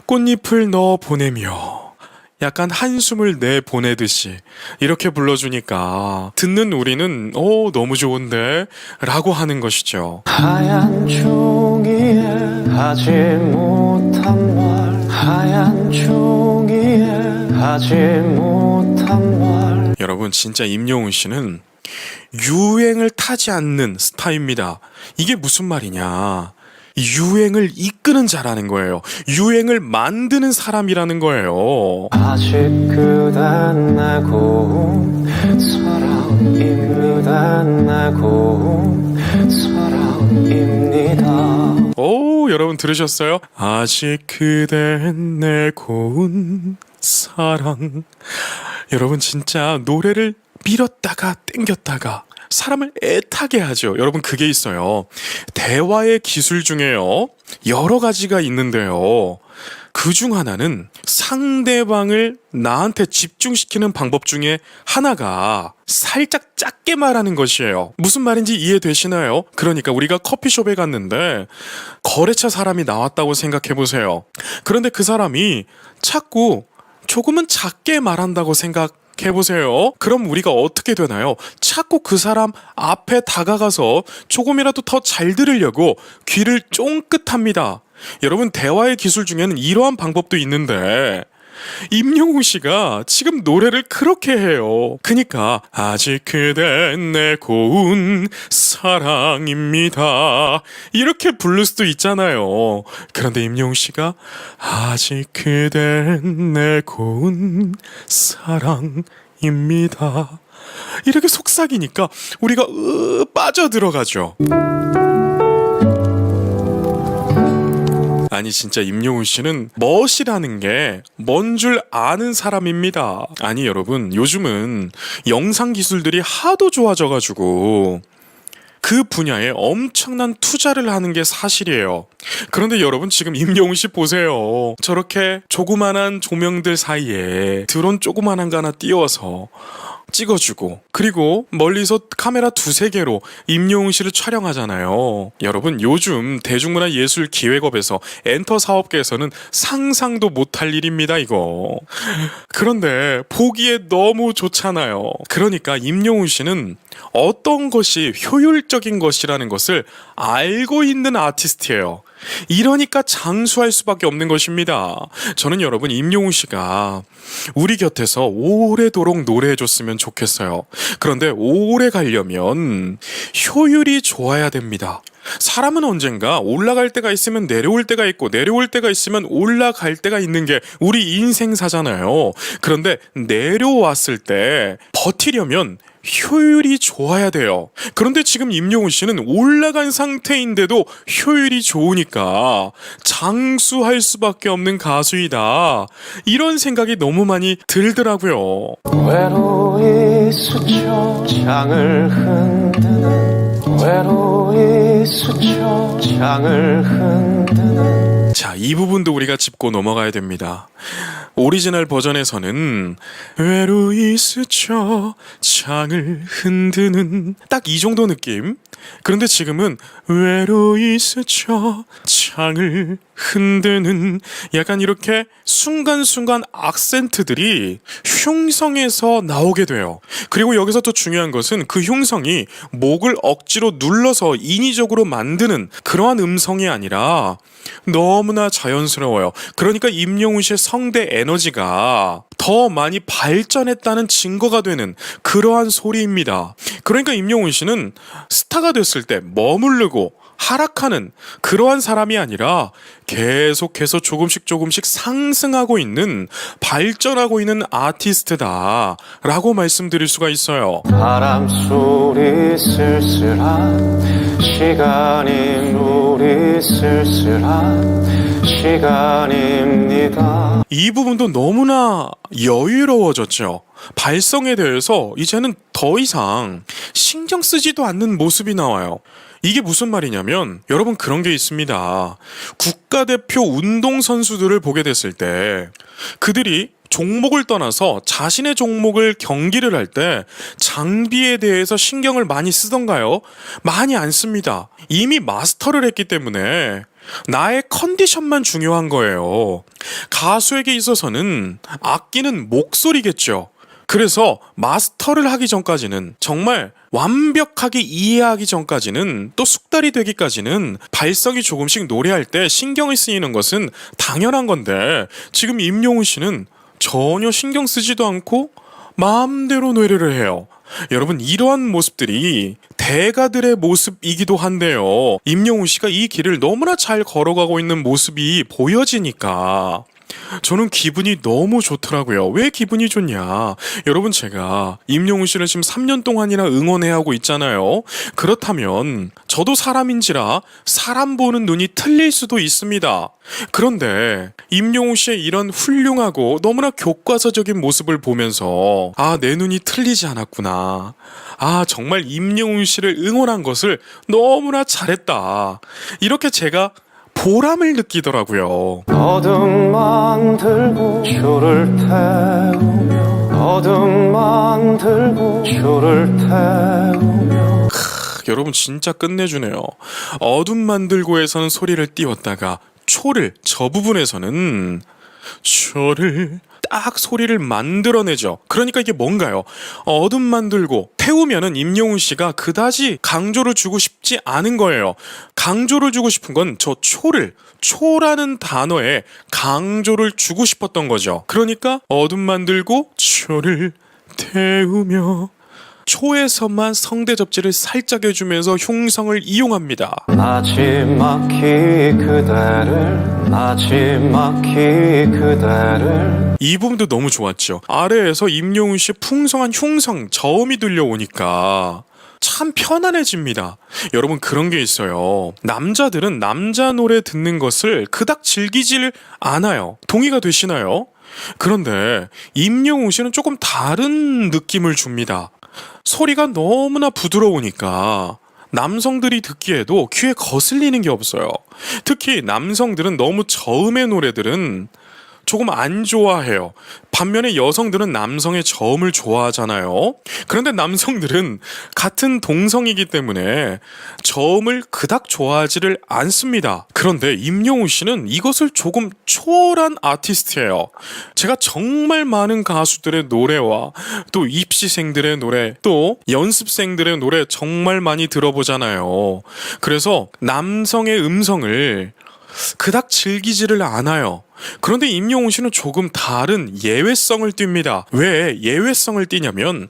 꽃잎을 넣어 보내며 약간 한숨을 내보내듯이 이렇게 불러주니까 듣는 우리는 너무 좋은데 라고 하는 것이죠. 하얀 종이에 하지 못한 말 하얀 종이에 하지 못한 말 여러분 진짜 임영웅 씨는 유행을 타지 않는 스타입니다. 이게 무슨 말이냐, 유행을 이끄는 자라는 거예요. 유행을 만드는 사람이라는 거예요. 아직 그댄 내 고운 사랑입니다 내 고운 사랑입니다. 오, 여러분 들으셨어요? 아직 그댄 내 고운 사랑. 여러분 진짜 노래를 밀었다가 땡겼다가 사람을 애타게 하죠. 여러분 그게 있어요. 대화의 기술 중에요. 여러 가지가 있는데요. 그중 하나는 상대방을 나한테 집중시키는 방법 중에 하나가 살짝 작게 말하는 것이에요. 무슨 말인지 이해되시나요? 그러니까 우리가 커피숍에 갔는데 거래처 사람이 나왔다고 생각해보세요. 그런데 그 사람이 자꾸 조금은 작게 말한다고 해보세요. 그럼 우리가 어떻게 되나요? 자꾸 그 사람 앞에 다가가서 조금이라도 더 잘 들으려고 귀를 쫑긋합니다. 여러분 대화의 기술 중에는 이러한 방법도 있는데 임영웅 씨가 지금 노래를 그렇게 해요. 그니까 아직 그댄 내 고운 사랑입니다 이렇게 부를 수도 있잖아요. 그런데 임영웅 씨가 아직 그댄 내 고운 사랑입니다 이렇게 속삭이니까 우리가 빠져들어가죠. 아니 진짜 임영웅 씨는 멋이라는 게 뭔 줄 아는 사람입니다. 아니 여러분 요즘은 영상 기술들이 하도 좋아져가지고 그 분야에 엄청난 투자를 하는 게 사실이에요. 그런데 여러분 지금 임영웅 씨 보세요. 저렇게 조그만한 조명들 사이에 드론 조그만한 거 하나 띄워서 찍어주고 그리고 멀리서 카메라 2-3개로 임영웅 씨를 촬영하잖아요. 여러분 요즘 대중문화예술기획업에서 엔터 사업계에서는 상상도 못할 일입니다 이거. 그런데 보기에 너무 좋잖아요. 그러니까 임영웅 씨는 어떤 것이 효율적인 것이라는 것을 알고 있는 아티스트예요. 이러니까 장수할 수밖에 없는 것입니다. 저는 여러분 임영웅 씨가 우리 곁에서 오래도록 노래해줬으면 좋겠어요. 그런데 오래 가려면 효율이 좋아야 됩니다. 사람은 언젠가 올라갈 때가 있으면 내려올 때가 있고 내려올 때가 있으면 올라갈 때가 있는 게 우리 인생사잖아요. 그런데 내려왔을 때 버티려면 효율이 좋아야 돼요. 그런데 지금 임영웅 씨는 올라간 상태인데도 효율이 좋으니까 장수할 수밖에 없는 가수이다. 이런 생각이 너무 많이 들더라고요. 외로이 스쳐 장을 흔드는 외로이 스쳐 장을 흔드는 자, 이 부분도 우리가 짚고 넘어가야 됩니다. 오리지널 버전에서는 외로이 스쳐 창을 흔드는 딱 이 정도 느낌. 그런데 지금은 외로이 스쳐 창을 흔드는 약간 이렇게 순간순간 악센트들이 흉성에서 나오게 돼요. 그리고 여기서 또 중요한 것은 그 흉성이 목을 억지로 눌러서 인위적으로 만드는 그러한 음성이 아니라 너무나 자연스러워요. 그러니까 임영웅 씨의 성대 에너지가 더 많이 발전했다는 증거가 되는 그러한 소리입니다. 그러니까 임영웅 씨는 스타가 됐을 때 머무르고 하락하는 그러한 사람이 아니라 계속해서 조금씩 상승하고 있는 발전하고 있는 아티스트다 라고 말씀드릴 수가 있어요. 바람 소리 쓸쓸한 시간이 우리 쓸쓸한 시간입니다. 이 부분도 너무나 여유로워졌죠. 발성에 대해서 이제는 더 이상 신경 쓰지도 않는 모습이 나와요. 이게 무슨 말이냐면 여러분 그런 게 있습니다. 국가대표 운동선수들을 보게 됐을 때 그들이 종목을 떠나서 자신의 종목을 경기를 할 때 장비에 대해서 신경을 많이 쓰던가요? 많이 안 씁니다. 이미 마스터를 했기 때문에 나의 컨디션만 중요한 거예요. 가수에게 있어서는 악기는 목소리겠죠. 그래서 마스터를 하기 전까지는 정말 완벽하게 이해하기 전까지는 또 숙달이 되기까지는 발성이 조금씩 노래할 때 신경을 쓰이는 것은 당연한 건데 지금 임영웅 씨는 전혀 신경 쓰지도 않고 마음대로 노래를 해요. 여러분 이러한 모습들이 대가들의 모습이기도 한데요. 임영웅 씨가 이 길을 너무나 잘 걸어가고 있는 모습이 보여지니까 저는 기분이 너무 좋더라고요. 왜 기분이 좋냐? 여러분 제가 임영웅 씨를 지금 3년 동안이나 응원해야 하고 있잖아요. 그렇다면 저도 사람인지라 사람 보는 눈이 틀릴 수도 있습니다. 그런데 임영웅 씨의 이런 훌륭하고 너무나 교과서적인 모습을 보면서 아, 내 눈이 틀리지 않았구나. 아, 정말 임영웅 씨를 응원한 것을 너무나 잘했다. 이렇게 제가 보람을 느끼더라고요. 어둠만 들고 쇼를 태우며 어둠만 들고 쇼를 태우며 여러분 진짜 끝내주네요. 어둠 만들고에서는 소리를 띄웠다가 초를 저 부분에서는 초를 딱 소리를 만들어내죠. 그러니까 이게 뭔가요? 어둠 만들고 태우면은 임영웅 씨가 그다지 강조를 주고 싶지 않은 거예요. 강조를 주고 싶은 건 저 초라는 단어에 강조를 주고 싶었던 거죠. 그러니까 어둠 만들고 초를 태우며 초에서만 성대 접지를 살짝 해주면서 흉성을 이용합니다. 마지막히 그대를 이 부분도 너무 좋았죠. 아래에서 임영웅 씨의 풍성한 흉성 저음이 들려오니까 참 편안해집니다. 여러분 그런 게 있어요. 남자들은 남자 노래 듣는 것을 그닥 즐기질 않아요. 동의가 되시나요? 그런데 임영웅 씨는 조금 다른 느낌을 줍니다. 소리가 너무나 부드러우니까 남성들이 듣기에도 귀에 거슬리는 게 없어요. 특히 남성들은 너무 저음의 노래들은 조금 안 좋아해요. 반면에 여성들은 남성의 저음을 좋아하잖아요. 그런데 남성들은 같은 동성이기 때문에 저음을 그닥 좋아하지를 않습니다. 그런데 임영웅 씨는 이것을 조금 초월한 아티스트예요. 제가 정말 많은 가수들의 노래와 또 입시생들의 노래 또 연습생들의 노래 정말 많이 들어보잖아요. 그래서 남성의 음성을 그닥 즐기지를 않아요. 그런데 임영웅 씨는 조금 다른 예외성을 띱니다. 왜 예외성을 띠냐면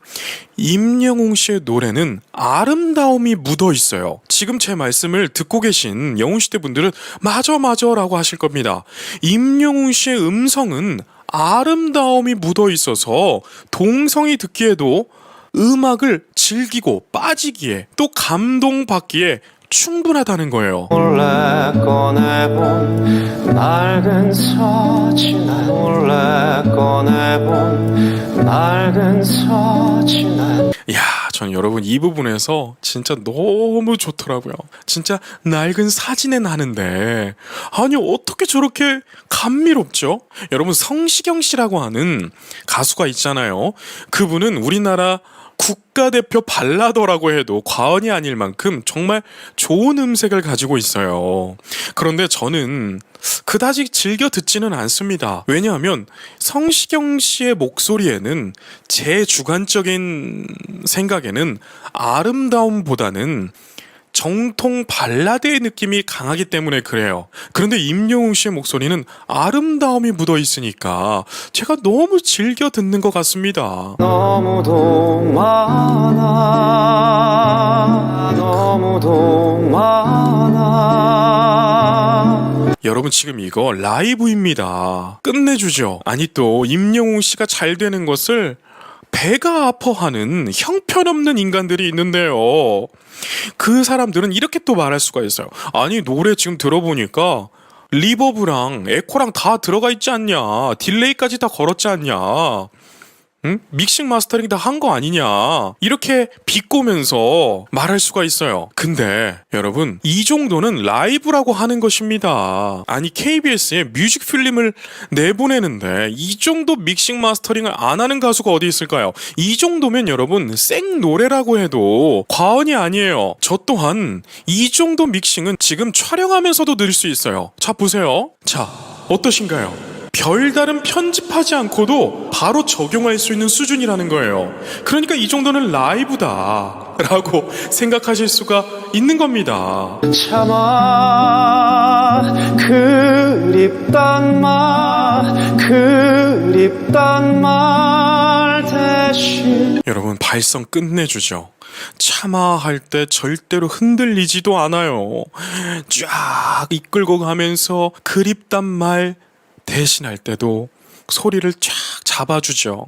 임영웅 씨의 노래는 아름다움이 묻어 있어요. 지금 제 말씀을 듣고 계신 영웅시대 분들은 맞아 라고 하실 겁니다. 임영웅 씨의 음성은 아름다움이 묻어 있어서 동성이 듣기에도 음악을 즐기고 빠지기에 또 감동받기에 충분하다는 거예요. 몰래 꺼내본 낡은 사진에 몰래 꺼내본 낡은 사진에 이야, 전 여러분 이 부분에서 진짜 너무 좋더라고요. 진짜 낡은 사진에 나는데 아니 어떻게 저렇게 감미롭죠? 여러분 성시경 씨라고 하는 가수가 있잖아요. 그분은 우리나라 국가대표 발라더라고 해도 과언이 아닐 만큼 정말 좋은 음색을 가지고 있어요. 그런데 저는 그다지 즐겨 듣지는 않습니다. 왜냐하면 성시경 씨의 목소리에는 제 주관적인 생각에는 아름다움보다는 정통 발라드의 느낌이 강하기 때문에 그래요. 그런데 임영웅 씨의 목소리는 아름다움이 묻어 있으니까 제가 너무 즐겨 듣는 것 같습니다. 너무도 많아 너무도 많아. 여러분 지금 이거 라이브입니다. 끝내주죠. 아니 또 임영웅 씨가 잘 되는 것을 배가 아파하는 형편없는 인간들이 있는데요. 그 사람들은 이렇게 또 말할 수가 있어요. 아니 노래 지금 들어보니까 리버브랑 에코랑 다 들어가 있지 않냐, 딜레이까지 다 걸었지 않냐, 응? 믹싱 마스터링 다 한 거 아니냐, 이렇게 비꼬면서 말할 수가 있어요. 근데 여러분 이 정도는 라이브라고 하는 것입니다. 아니 KBS에 뮤직 필름을 내보내는데 이 정도 믹싱 마스터링을 안 하는 가수가 어디 있을까요? 이 정도면 여러분 생 노래라고 해도 과언이 아니에요. 저 또한 이 정도 믹싱은 지금 촬영하면서도 늘 수 있어요. 자 보세요. 자 어떠신가요? 별다른 편집하지 않고도 바로 적용할 수 있는 수준이라는 거예요. 그러니까 이 정도는 라이브다 라고 생각하실 수가 있는 겁니다. 참아 그립단 말 대신 여러분 발성 끝내주죠. 참아 할 때 절대로 흔들리지도 않아요. 쫙 이끌고 가면서 그립단 말 대신할 때도 소리를 쫙 잡아주죠.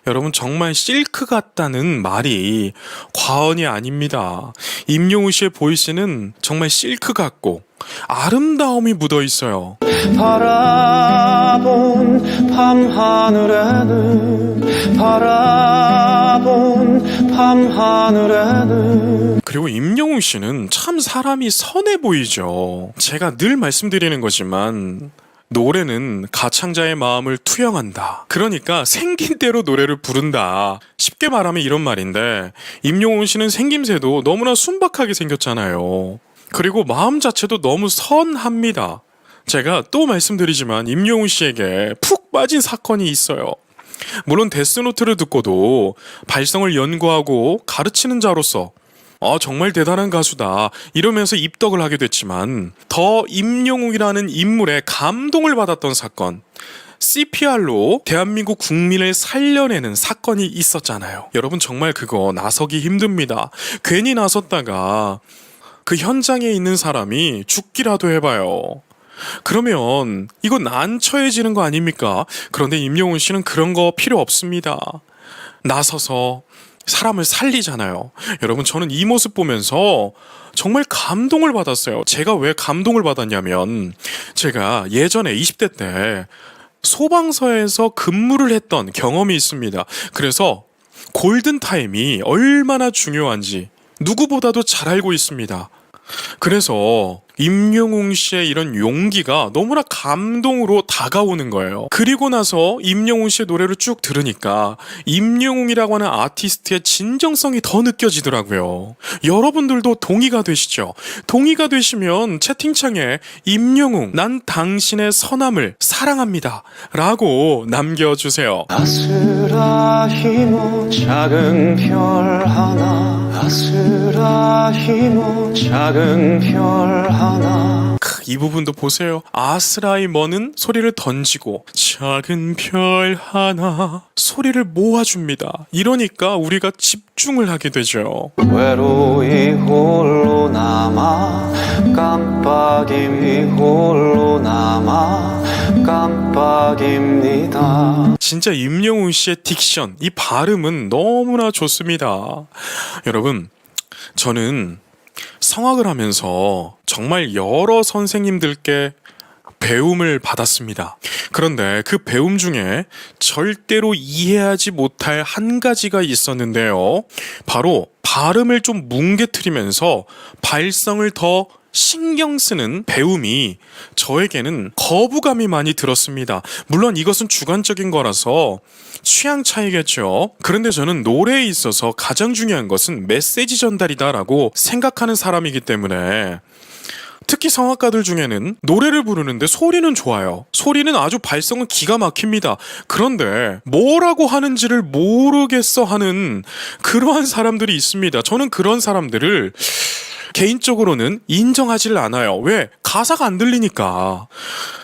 여러분 정말 실크 같다는 말이 과언이 아닙니다. 임영웅 씨의 보이스는 정말 실크 같고 아름다움이 묻어 있어요. 바라본 밤하늘에는 그리고 임영웅 씨는 참 사람이 선해 보이죠. 제가 늘 말씀드리는 거지만 노래는 가창자의 마음을 투영한다. 그러니까 생긴 대로 노래를 부른다. 쉽게 말하면 이런 말인데 임영웅 씨는 생김새도 너무나 순박하게 생겼잖아요. 그리고 마음 자체도 너무 선합니다. 제가 또 말씀드리지만 임영웅 씨에게 푹 빠진 사건이 있어요. 물론 데스노트를 듣고도 발성을 연구하고 가르치는 자로서 정말 대단한 가수다 이러면서 입덕을 하게 됐지만 더 임영웅이라는 인물에 감동을 받았던 사건, CPR로 대한민국 국민을 살려내는 사건이 있었잖아요. 여러분 정말 그거 나서기 힘듭니다. 괜히 나섰다가 그 현장에 있는 사람이 죽기라도 해봐요. 그러면 이건 난처해지는 거 아닙니까? 그런데 임영웅 씨는 그런 거 필요 없습니다. 나서서 사람을 살리잖아요. 여러분 저는 이 모습 보면서 정말 감동을 받았어요. 제가 왜 감동을 받았냐면 제가 예전에 20대 때 소방서에서 근무를 했던 경험이 있습니다. 그래서 골든타임이 얼마나 중요한지 누구보다도 잘 알고 있습니다. 그래서 임영웅 씨의 이런 용기가 너무나 감동으로 다가오는 거예요. 그리고 나서 임영웅 씨의 노래를 쭉 들으니까 임영웅이라고 하는 아티스트의 진정성이 더 느껴지더라고요. 여러분들도 동의가 되시죠? 동의가 되시면 채팅창에 임영웅 난 당신의 선함을 사랑합니다 라고 남겨주세요. 아스라히 먼 작은 별 하나 아스라히 먼 작은 별 하나 이 부분도 보세요. 아스라이 머는 소리를 던지고 작은 별 하나 소리를 모아줍니다. 이러니까 우리가 집중을 하게 되죠. 외로이 홀로 남아 깜빡임이 홀로 남아 깜빡입니다. 진짜 임영웅 씨의 딕션, 이 발음은 너무나 좋습니다. 여러분, 저는 성악을 하면서 정말 여러 선생님들께 배움을 받았습니다. 그런데 그 배움 중에 절대로 이해하지 못할 한 가지가 있었는데요. 바로 발음을 좀 뭉개트리면서 발성을 더 신경 쓰는 배움이 저에게는 거부감이 많이 들었습니다. 물론 이것은 주관적인 거라서 취향 차이겠죠. 그런데 저는 노래에 있어서 가장 중요한 것은 메시지 전달이다라고 생각하는 사람이기 때문에 특히 성악가들 중에는 노래를 부르는데 소리는 좋아요. 소리는 아주 발성은 기가 막힙니다. 그런데 뭐라고 하는지를 모르겠어 하는 그러한 사람들이 있습니다. 저는 그런 사람들을 개인적으로는 인정하지를 않아요. 왜? 가사가 안 들리니까.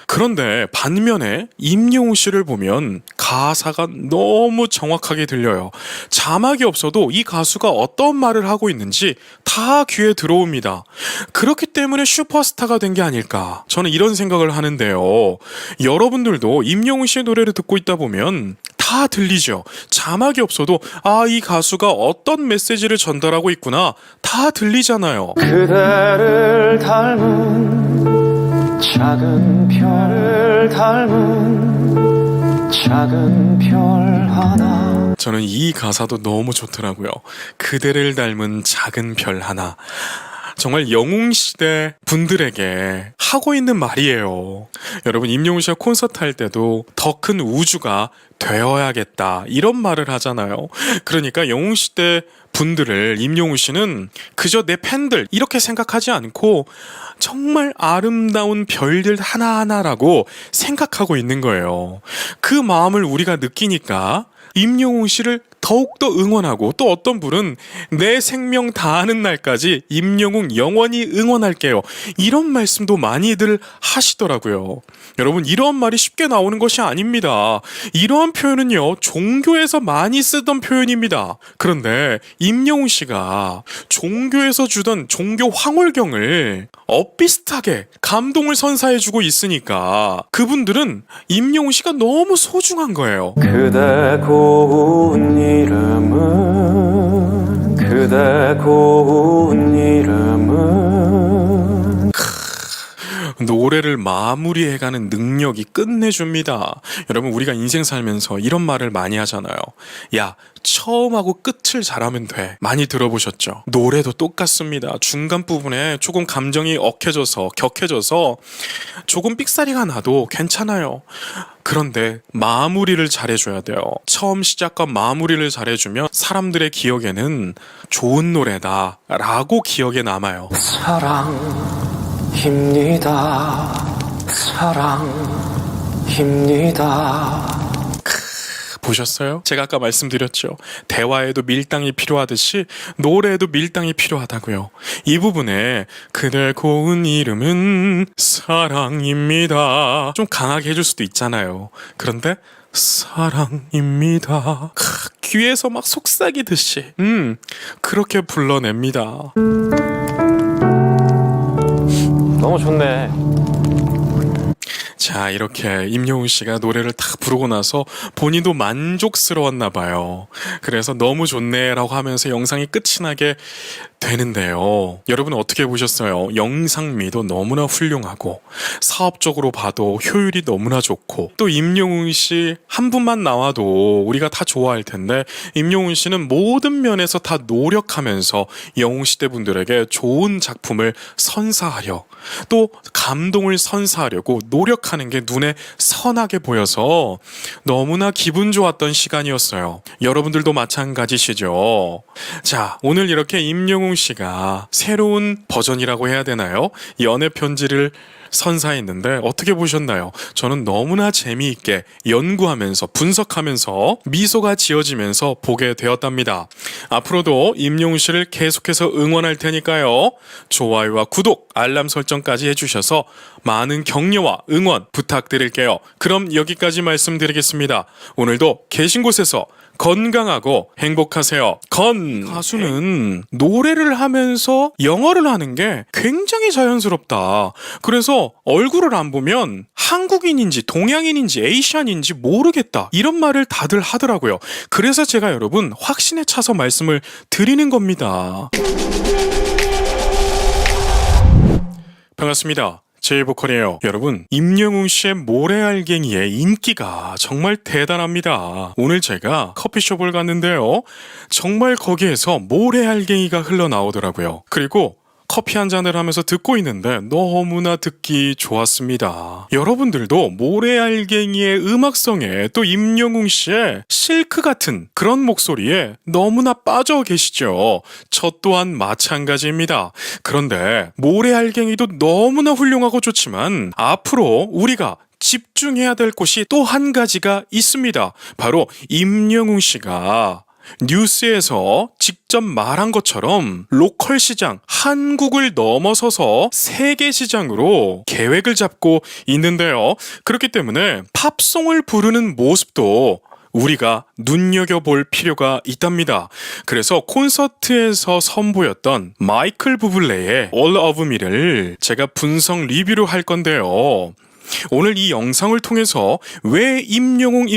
그런데 반면에 임영웅 씨를 보면 가사가 너무 정확하게 들려요. 자막이 없어도 이 가수가 어떤 말을 하고 있는지 다 귀에 들어옵니다. 그렇기 때문에 슈퍼스타가 된 게 아닐까. 저는 이런 생각을 하는데요. 여러분들도 임영웅 씨의 노래를 듣고 있다 보면 다 들리죠. 자막이 없어도 이 가수가 어떤 메시지를 전달하고 있구나 다 들리잖아요. 그대를 닮은 작은 별 닮은 작은 별 하나. 저는 이 가사도 너무 좋더라고요. 그대를 닮은 작은 별 하나. 정말 영웅시대 분들에게 하고 있는 말이에요. 여러분, 임영웅 씨가 콘서트 할 때도 더 큰 우주가 되어야겠다 이런 말을 하잖아요. 그러니까 영웅시대 분들을 임영웅 씨는 그저 내 팬들 이렇게 생각하지 않고 정말 아름다운 별들 하나하나라고 생각하고 있는 거예요. 그 마음을 우리가 느끼니까 임영웅 씨를 더욱더 응원하고, 또 어떤 분은 내 생명 다하는 날까지 임영웅 영원히 응원할게요, 이런 말씀도 많이들 하시더라고요. 여러분, 이런 말이 쉽게 나오는 것이 아닙니다. 이러한 표현은요, 종교에서 많이 쓰던 표현입니다. 그런데 임영웅 씨가 종교에서 주던 종교 황홀경을 엇비슷하게 감동을 선사해주고 있으니까 그분들은 임영웅 씨가 너무 소중한 거예요. 그대 고운 이름은 그대 고운 이름은 노래를 마무리해가는 능력이 끝내줍니다. 여러분, 우리가 인생 살면서 이런 말을 많이 하잖아요. 야, 처음하고 끝을 잘하면 돼. 많이 들어보셨죠? 노래도 똑같습니다. 중간 부분에 조금 감정이 격해져서 조금 삑사리가 나도 괜찮아요. 그런데 마무리를 잘해줘야 돼요. 처음 시작과 마무리를 잘해주면 사람들의 기억에는 좋은 노래다 라고 기억에 남아요. 사랑입니다. 사랑입니다. 보셨어요? 제가 아까 말씀드렸죠. 대화에도 밀당이 필요하듯이 노래에도 밀당이 필요하다고요. 이 부분에 그대 고운 이름은 사랑입니다, 좀 강하게 해줄 수도 있잖아요. 그런데 사랑입니다, 귀에서 막 속삭이듯이 그렇게 불러냅니다. 너무 좋네. 자, 이렇게 임영웅 씨가 노래를 딱 부르고 나서 본인도 만족스러웠나 봐요. 그래서 너무 좋네라고 하면서 영상이 끝이 나게 되는데요. 여러분은 어떻게 보셨어요? 영상미도 너무나 훌륭하고 사업적으로 봐도 효율이 너무나 좋고, 또 임영웅 씨 한 분만 나와도 우리가 다 좋아할 텐데 임영웅 씨는 모든 면에서 다 노력하면서 영웅시대 분들에게 좋은 작품을 선사하려, 또 감동을 선사하려고 노력하는 게 눈에 선하게 보여서 너무나 기분 좋았던 시간이었어요. 여러분들도 마찬가지시죠? 자, 오늘 이렇게 임영웅 씨가 새로운 버전이라고 해야 되나요? 연애 편지를 선사했는데 어떻게 보셨나요? 저는 너무나 재미있게 연구하면서 분석하면서 미소가 지어지면서 보게 되었답니다. 앞으로도 임영웅 씨를 계속해서 응원할 테니까요. 좋아요와 구독, 알람 설정까지 해주셔서 많은 격려와 응원 부탁드릴게요. 그럼 여기까지 말씀드리겠습니다. 오늘도 계신 곳에서 건강하고 행복하세요. 가수는 노래를 하면서 영어를 하는 게 굉장히 자연스럽다. 그래서 얼굴을 안 보면 한국인인지 동양인인지 에이시안인지 모르겠다. 이런 말을 다들 하더라고요. 그래서 제가 여러분 확신에 차서 말씀을 드리는 겁니다. 반갑습니다. 제이보컬이에요. 여러분, 임영웅 씨의 모래알갱이의 인기가 정말 대단합니다. 오늘 제가 커피숍을 갔는데요. 정말 거기에서 모래알갱이가 흘러나오더라고요. 그리고 커피 한 잔을 하면서 듣고 있는데 너무나 듣기 좋았습니다. 여러분들도 모래알갱이의 음악성에 또 임영웅 씨의 실크 같은 그런 목소리에 너무나 빠져 계시죠? 저 또한 마찬가지입니다. 그런데 모래알갱이도 너무나 훌륭하고 좋지만 앞으로 우리가 집중해야 될 곳이 또 한 가지가 있습니다. 바로 임영웅 씨가 뉴스에서 직접 말한 것처럼 로컬 시장, 한국을 넘어서서 세계 시장으로 계획을 잡고 있는데요. 그렇기 때문에 팝송을 부르는 모습도 우리가 눈여겨볼 필요가 있답니다. 그래서 콘서트에서 선보였던 마이클 부블레의 All of Me를 제가 분석 리뷰를 할 건데요. 오늘 이 영상을 통해서 왜 임영웅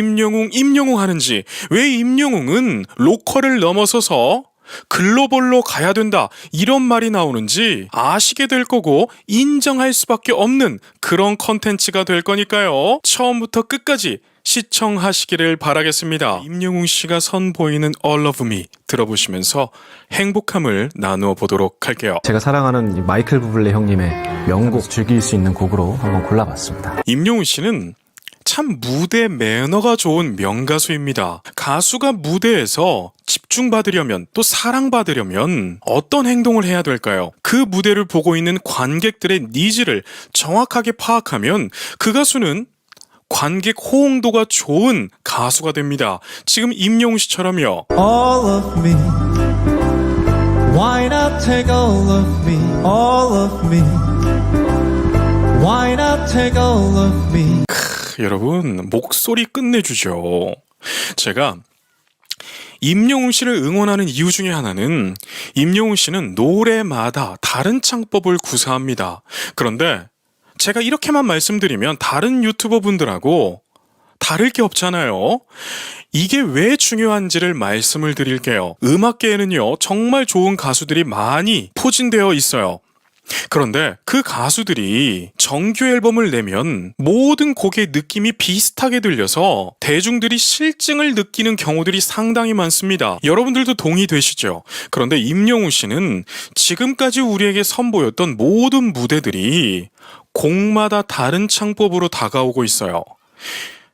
하는지, 왜 임영웅은 로컬을 넘어서서 글로벌로 가야 된다 이런 말이 나오는지 아시게 될 거고 인정할 수밖에 없는 그런 컨텐츠가 될 거니까요. 처음부터 끝까지 시청하시기를 바라겠습니다. 임영웅 씨가 선보이는 All of Me 들어보시면서 행복함을 나누어 보도록 할게요. 제가 사랑하는 이 마이클 부블레 형님의 명곡 즐길 수 있는 곡으로 한번 골라봤습니다. 임영웅 씨는 참 무대 매너가 좋은 명가수입니다. 가수가 무대에서 집중받으려면 또 사랑받으려면 어떤 행동을 해야 될까요? 그 무대를 보고 있는 관객들의 니즈를 정확하게 파악하면 그 가수는 관객 호응도가 좋은 가수가 됩니다. 지금 임영웅 씨처럼요. All of me. Why not take all of me? All of me. Why not take all of me? 여러분 목소리 끝내주죠. 제가 임영웅 씨를 응원하는 이유 중에 하나는 임영웅 씨는 노래마다 다른 창법을 구사합니다. 그런데 제가 이렇게만 말씀드리면 다른 유튜버 분들하고 다를 게 없잖아요. 이게 왜 중요한지를 말씀을 드릴게요. 음악계에는요, 정말 좋은 가수들이 많이 포진되어 있어요. 그런데 그 가수들이 정규 앨범을 내면 모든 곡의 느낌이 비슷하게 들려서 대중들이 실증을 느끼는 경우들이 상당히 많습니다. 여러분들도 동의되시죠? 그런데 임영웅 씨는 지금까지 우리에게 선보였던 모든 무대들이 곡마다 다른 창법으로 다가오고 있어요.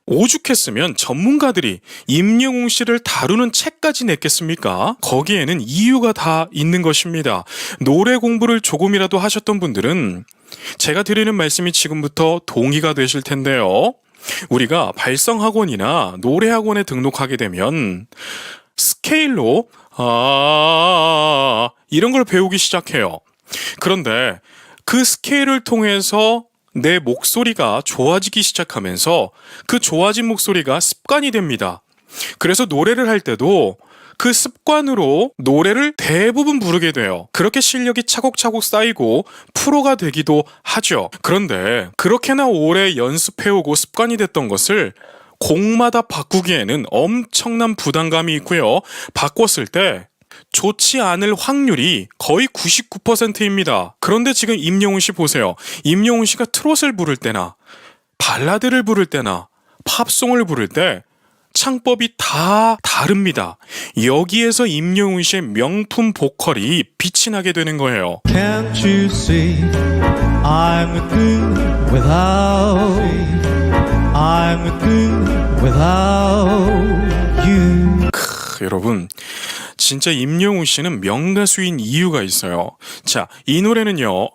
오죽했으면 전문가들이 임영웅 씨를 다루는 책까지 냈겠습니까? 거기에는 이유가 다 있는 것입니다. 노래 공부를 조금이라도 하셨던 분들은 제가 드리는 말씀이 지금부터 동의가 되실 텐데요. 우리가 발성학원이나 노래학원에 등록하게 되면 스케일로 이런 걸 배우기 시작해요. 그런데 그 스케일을 통해서 내 목소리가 좋아지기 시작하면서 그 좋아진 목소리가 습관이 됩니다. 그래서 노래를 할 때도 그 습관으로 노래를 대부분 부르게 돼요. 그렇게 실력이 차곡차곡 쌓이고 프로가 되기도 하죠. 그런데 그렇게나 오래 연습해오고 습관이 됐던 것을 곡마다 바꾸기에는 엄청난 부담감이 있고요. 바꿨을 때 좋지 않을 확률이 거의 99%입니다. 그런데 지금 임영웅 씨 보세요. 임영웅 씨가 트롯을 부를 때나 발라드를 부를 때나 팝송을 부를 때 창법이 다 다릅니다. 여기에서 임영웅 씨의 명품 보컬이 빛이 나게 되는 거예요. Can't you see I'm good without I'm good without you. 여러분 진짜 임영웅 씨는 명가수인 이유가 있어요. 자, 이 노래는요.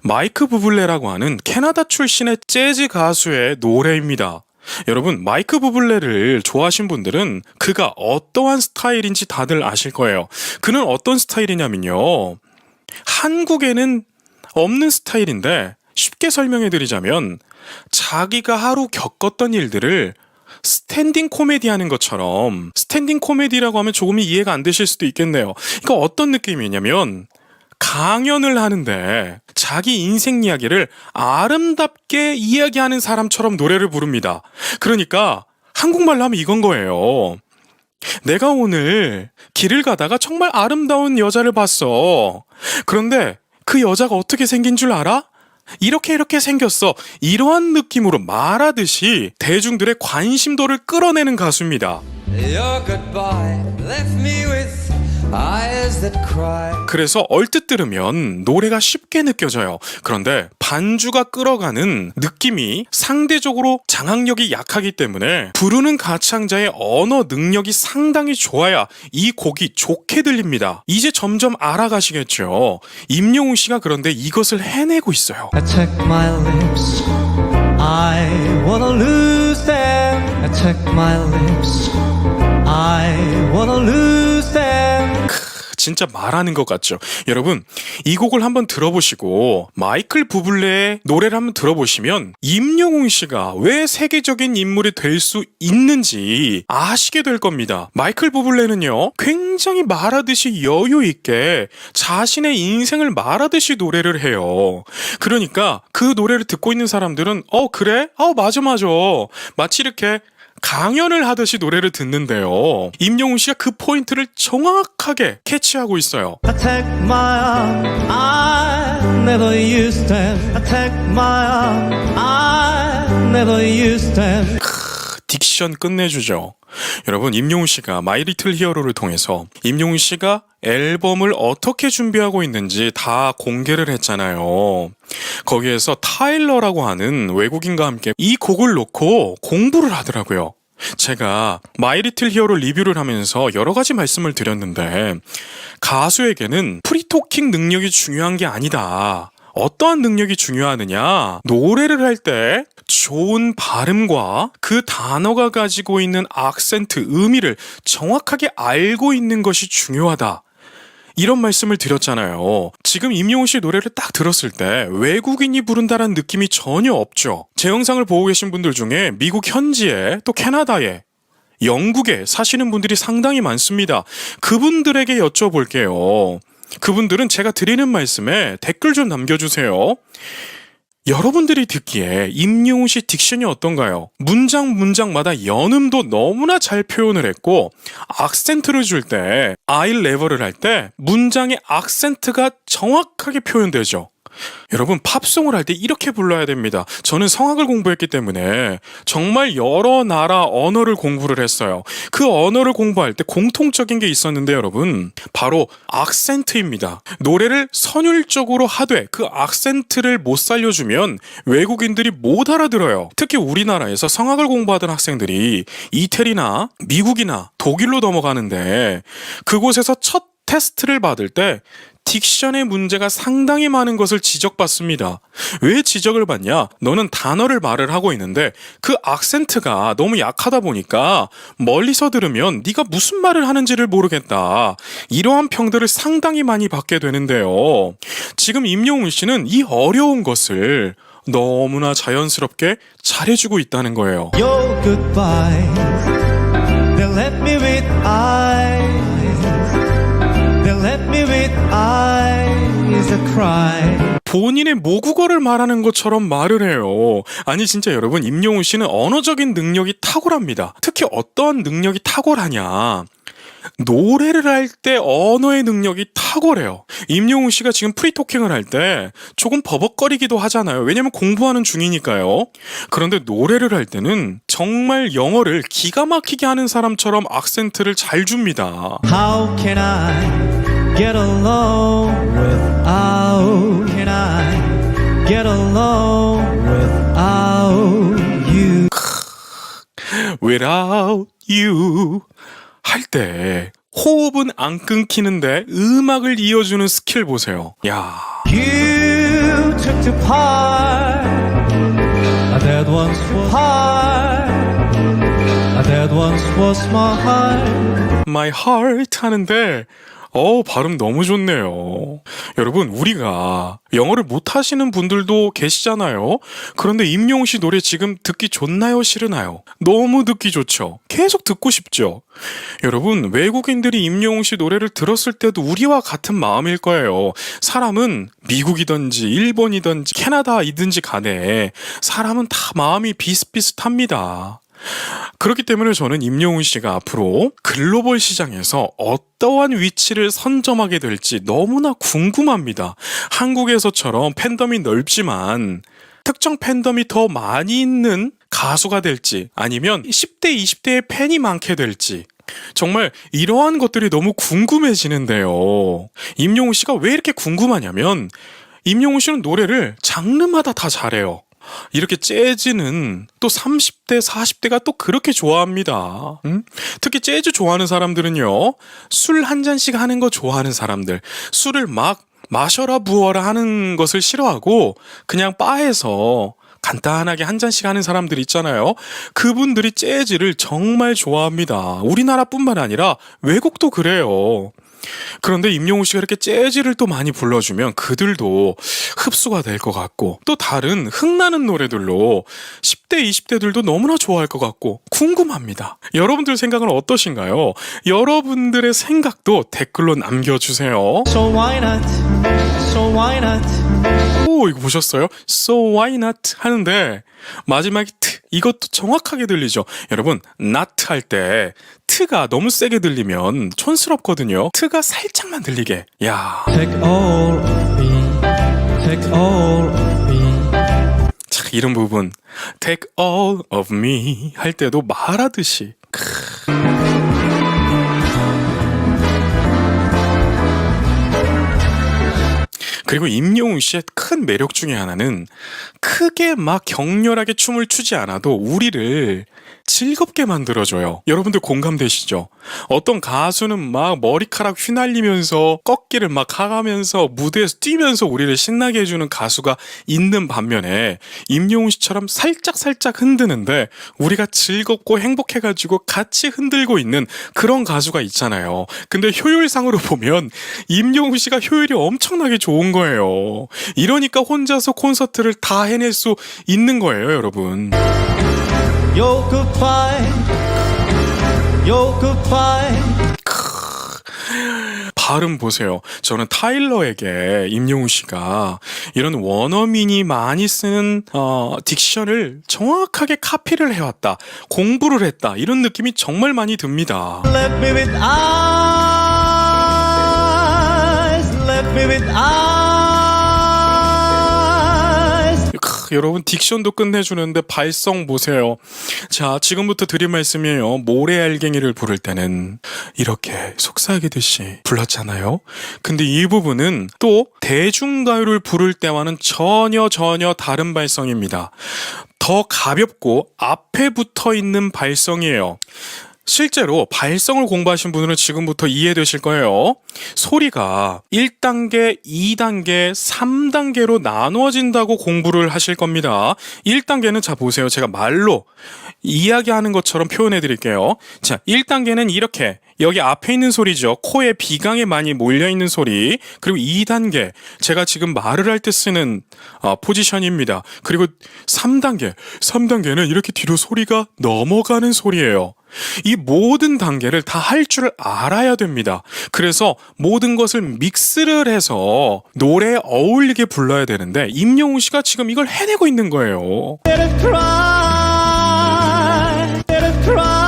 마이크 부블레라고 하는 캐나다 출신의 재즈 가수의 노래입니다. 여러분, 마이크 부블레를 좋아하신 분들은 그가 어떠한 스타일인지 다들 아실 거예요. 그는 어떤 스타일이냐면요. 한국에는 없는 스타일인데 쉽게 설명해 드리자면 자기가 하루 겪었던 일들을 스탠딩 코미디 하는 것처럼, 스탠딩 코미디라고 하면 조금 이해가 안 되실 수도 있겠네요. 이거 어떤 느낌이냐면 강연을 하는데 자기 인생 이야기를 아름답게 이야기하는 사람처럼 노래를 부릅니다. 그러니까 한국말로 하면 이건 거예요. 내가 오늘 길을 가다가 정말 아름다운 여자를 봤어. 그런데 그 여자가 어떻게 생긴 줄 알아? 이렇게 생겼어. 이러한 느낌으로 말하듯이 대중들의 관심도를 끌어내는 가수입니다. Your goodbye left me with eyes that cry. 그래서 얼뜻 들으면 노래가 쉽게 느껴져요. 그런데 반주가 끌어가는 느낌이 상대적으로 장악력이 약하기 때문에 부르는 가창자의 언어 능력이 상당히 좋아야 이 곡이 좋게 들립니다. 이제 점점 알아가시겠죠. 임영웅 씨가 그런데 이것을 해내고 있어요. I check my lips. I wanna lose them. I check my lips. I wanna lose them. 진짜 말하는 것 같죠. 여러분, 이 곡을 한번 들어보시고 마이클 부블레의 노래를 한번 들어보시면 임영웅 씨가 왜 세계적인 인물이 될 수 있는지 아시게 될 겁니다. 마이클 부블레는요, 굉장히 말하듯이 여유 있게 자신의 인생을 말하듯이 노래를 해요. 그러니까 그 노래를 듣고 있는 사람들은 그래? 맞아. 마치 이렇게 강연을 하듯이 노래를 듣는데요. 임영웅 씨가 그 포인트를 정확하게 캐치하고 있어요. I take my arm. I never use them. I take my arm. I never use them. 딕션 끝내주죠. 여러분, 임영웅 씨가 마이 리틀 히어로를 통해서 임영웅 씨가 앨범을 어떻게 준비하고 있는지 다 공개를 했잖아요. 거기에서 타일러라고 하는 외국인과 함께 이 곡을 놓고 공부를 하더라고요. 제가 마이 리틀 히어로 리뷰를 하면서 여러 가지 말씀을 드렸는데 가수에게는 프리토킹 능력이 중요한 게 아니다. 어떠한 능력이 중요하느냐? 노래를 할 때 좋은 발음과 그 단어가 가지고 있는 악센트, 의미를 정확하게 알고 있는 것이 중요하다. 이런 말씀을 드렸잖아요. 지금 임영웅 씨 노래를 딱 들었을 때 외국인이 부른다는 느낌이 전혀 없죠. 제 영상을 보고 계신 분들 중에 미국 현지에 또 캐나다에 영국에 사시는 분들이 상당히 많습니다. 그분들에게 여쭤볼게요. 그분들은 제가 드리는 말씀에 댓글 좀 남겨주세요. 여러분들이 듣기에 임영웅 씨 딕션이 어떤가요? 문장마다 연음도 너무나 잘 표현을 했고 악센트를 줄 때 아이 레버를 할 때 문장의 악센트가 정확하게 표현되죠. 여러분, 팝송을 할 때 이렇게 불러야 됩니다. 저는 성악을 공부했기 때문에 정말 여러 나라 언어를 공부를 했어요. 그 언어를 공부할 때 공통적인 게 있었는데 여러분, 바로 악센트입니다. 노래를 선율적으로 하되 그 악센트를 못 살려주면 외국인들이 못 알아들어요. 특히 우리나라에서 성악을 공부하던 학생들이 이태리나 미국이나 독일로 넘어가는데 그곳에서 첫 테스트를 받을 때 딕션의 문제가 상당히 많은 것을 지적받습니다. 왜 지적을 받냐? 너는 단어를 말을 하고 있는데 그 악센트가 너무 약하다 보니까 멀리서 들으면 네가 무슨 말을 하는지를 모르겠다. 이러한 평들을 상당히 많이 받게 되는데요. 지금 임영웅 씨는 이 어려운 것을 너무나 자연스럽게 잘해주고 있다는 거예요. Your goodbye. They left me with eyes. They left me with eyes that cry. 본인의 모국어를 말하는 것처럼 말을 해요. 아니 진짜 여러분, 임영웅 씨는 언어적인 능력이 탁월합니다. 특히 어떤 능력이 탁월하냐? 노래를 할 때 언어의 능력이 탁월해요. 임영웅 씨가 지금 프리토킹을 할 때 조금 버벅거리기도 하잖아요. 왜냐면 공부하는 중이니까요. 그런데 노래를 할 때는 정말 영어를 기가 막히게 하는 사람처럼 악센트를 잘 줍니다. How can I get along without? Can I get along without you? Without you 할 때 호흡은 안 끊기는데 음악을 이어주는 스킬 보세요. 야, You took to part. That once was heart. That once was my heart. my heart 하는데 발음 너무 좋네요. 여러분, 우리가 영어를 못하시는 분들도 계시잖아요. 그런데 임영웅 씨 노래 지금 듣기 좋나요? 싫으나요? 너무 듣기 좋죠? 계속 듣고 싶죠? 여러분, 외국인들이 임영웅 씨 노래를 들었을 때도 우리와 같은 마음일 거예요. 사람은 미국이든지 일본이든지 캐나다이든지 간에 사람은 다 마음이 비슷비슷합니다. 그렇기 때문에 저는 임영웅 씨가 앞으로 글로벌 시장에서 어떠한 위치를 선점하게 될지 너무나 궁금합니다. 한국에서처럼 팬덤이 넓지만 특정 팬덤이 더 많이 있는 가수가 될지, 아니면 10대, 20대의 팬이 많게 될지, 정말 이러한 것들이 너무 궁금해지는데요. 임영웅 씨가 왜 이렇게 궁금하냐면, 임영웅 씨는 노래를 장르마다 다 잘해요. 이렇게 재즈는 또 30대, 40대가 또 그렇게 좋아합니다. 특히 재즈 좋아하는 사람들은요, 술 한 잔씩 하는 거 좋아하는 사람들, 술을 막 마셔라 부어라 하는 것을 싫어하고 그냥 바에서 간단하게 한 잔씩 하는 사람들 있잖아요. 그분들이 재즈를 정말 좋아합니다. 우리나라뿐만 아니라 외국도 그래요. 그런데 임영웅 씨가 이렇게 재즈를 또 많이 불러주면 그들도 흡수가 될 것 같고, 또 다른 흥나는 노래들로 10대, 20대들도 너무나 좋아할 것 같고 궁금합니다. 여러분들 생각은 어떠신가요? 여러분들의 생각도 댓글로 남겨주세요. So why not? So why not? 오, 이거 보셨어요? So why not? 하는데 마지막에 트, 이것도 정확하게 들리죠? 여러분, not 할 때 트가 너무 세게 들리면 촌스럽거든요. 트가 살짝만 들리게. 야, Take all of me. Take all of me. 자, 이런 부분 take all of me 할 때도 말하듯이. 그리고 임영웅 씨의 큰 매력 중에 하나는 크게 막 격렬하게 춤을 추지 않아도 우리를 즐겁게 만들어줘요. 여러분들 공감되시죠? 어떤 가수는 막 머리카락 휘날리면서 꺾기를 막 하가면서 무대에서 뛰면서 우리를 신나게 해주는 가수가 있는 반면에 임영웅 씨처럼 살짝 흔드는데 우리가 즐겁고 행복해가지고 같이 흔들고 있는 그런 가수가 있잖아요. 근데 효율상으로 보면 임영웅 씨가 효율이 엄청나게 좋은 거예요. 이러니까 혼자서 콘서트를 다 해낼 수 있는 거예요, 여러분. Your goodbye. Your goodbye. 발음 보세요. 저는 타일러에게 임영웅 씨가 이런 원어민이 많이 쓰는 딕션을 정확하게 카피를 해왔다, 공부를 했다, 이런 느낌이 정말 많이 듭니다. Let me with eyes. Let me with eyes. 여러분, 딕션도 끝내주는데 발성 보세요. 자, 지금부터 드릴 말씀이에요. 모래알갱이를 부를 때는 이렇게 속삭이듯이 불렀잖아요. 근데 이 부분은 또 대중가요를 부를 때와는 전혀 다른 발성입니다. 더 가볍고 앞에 붙어 있는 발성이에요. 실제로 발성을 공부하신 분들은 지금부터 이해되실 거예요. 소리가 1단계, 2단계, 3단계로 나누어진다고 공부를 하실 겁니다. 1단계는 자 보세요. 제가 말로 이야기하는 것처럼 표현해 드릴게요. 자, 1단계는 이렇게 여기 앞에 있는 소리죠. 코에 비강에 많이 몰려있는 소리. 그리고 2단계, 제가 지금 말을 할 때 쓰는 포지션입니다. 그리고 3단계는 이렇게 뒤로 소리가 넘어가는 소리예요. 이 모든 단계를 다 할 줄 알아야 됩니다. 그래서 모든 것을 믹스를 해서 노래에 어울리게 불러야 되는데 임영웅 씨가 지금 이걸 해내고 있는 거예요. Let it cry. Let it cry.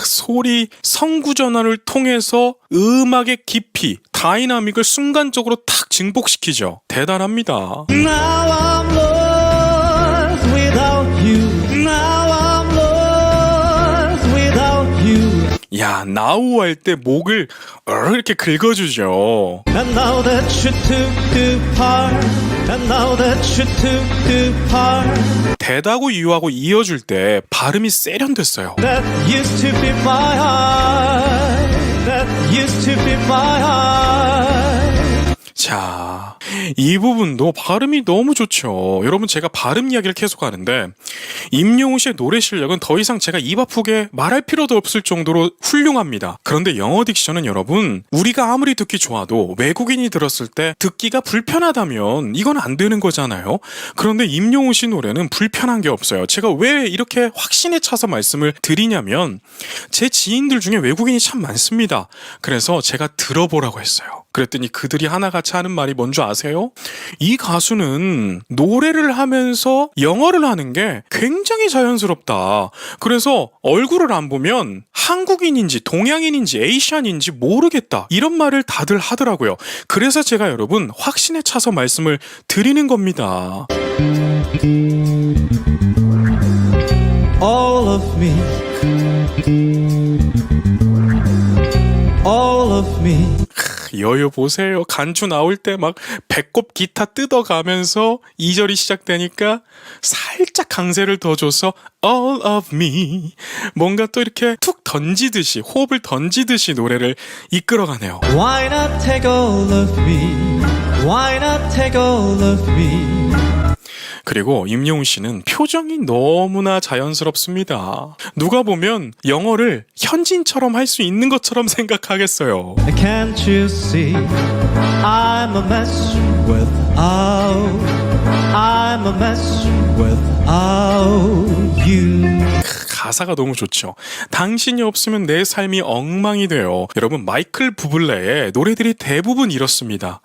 소리 성구전환을 통해서 음악의 깊이, 다이나믹을 순간적으로 탁 증폭시키죠. 대단합니다. Now I'm lost without you. Now I'm lost without you. 야, 나우 할 때 목을 이렇게 긁어주죠. And now that you took the part. And now that you took the part. 대다고 유하고 이어줄 때 발음이 세련됐어요. That used to be my heart. That used to be my heart. 자, 이 부분도 발음이 너무 좋죠. 여러분 제가 발음 이야기를 계속 하는데 임영웅 씨의 노래 실력은 더 이상 제가 입 아프게 말할 필요도 없을 정도로 훌륭합니다. 그런데 영어 딕션은 여러분 우리가 아무리 듣기 좋아도 외국인이 들었을 때 듣기가 불편하다면 이건 안 되는 거잖아요. 그런데 임영웅 씨 노래는 불편한 게 없어요. 제가 왜 이렇게 확신에 차서 말씀을 드리냐면 제 지인들 중에 외국인이 참 많습니다. 그래서 제가 들어보라고 했어요. 그랬더니 그들이 하나같이 하는 말이 뭔지 아세요? 이 가수는 노래를 하면서 영어를 하는 게 굉장히 자연스럽다. 그래서 얼굴을 안 보면 한국인인지 동양인인지 에이시안인지 모르겠다. 이런 말을 다들 하더라고요. 그래서 제가 여러분 확신에 차서 말씀을 드리는 겁니다. All of me, all of me. 여유 보세요. 간주 나올 때 막 배꼽 기타 뜯어가면서 2절이 시작되니까 살짝 강세를 더 줘서 all of me 뭔가 또 이렇게 툭 던지듯이 호흡을 던지듯이 노래를 이끌어가네요. Why not take all of me? Why not take all of me? 그리고 임영웅 씨는 표정이 너무나 자연스럽습니다. 누가 보면 영어를 현진처럼 할 수 있는 것처럼 생각하겠어요. Can't you see I'm a mess without I'm a mess without you. 가사가 너무 좋죠. 당신이 없으면 내 삶이 엉망이 돼요. 여러분 마이클 부블레의 노래들이 대부분 이렇습니다.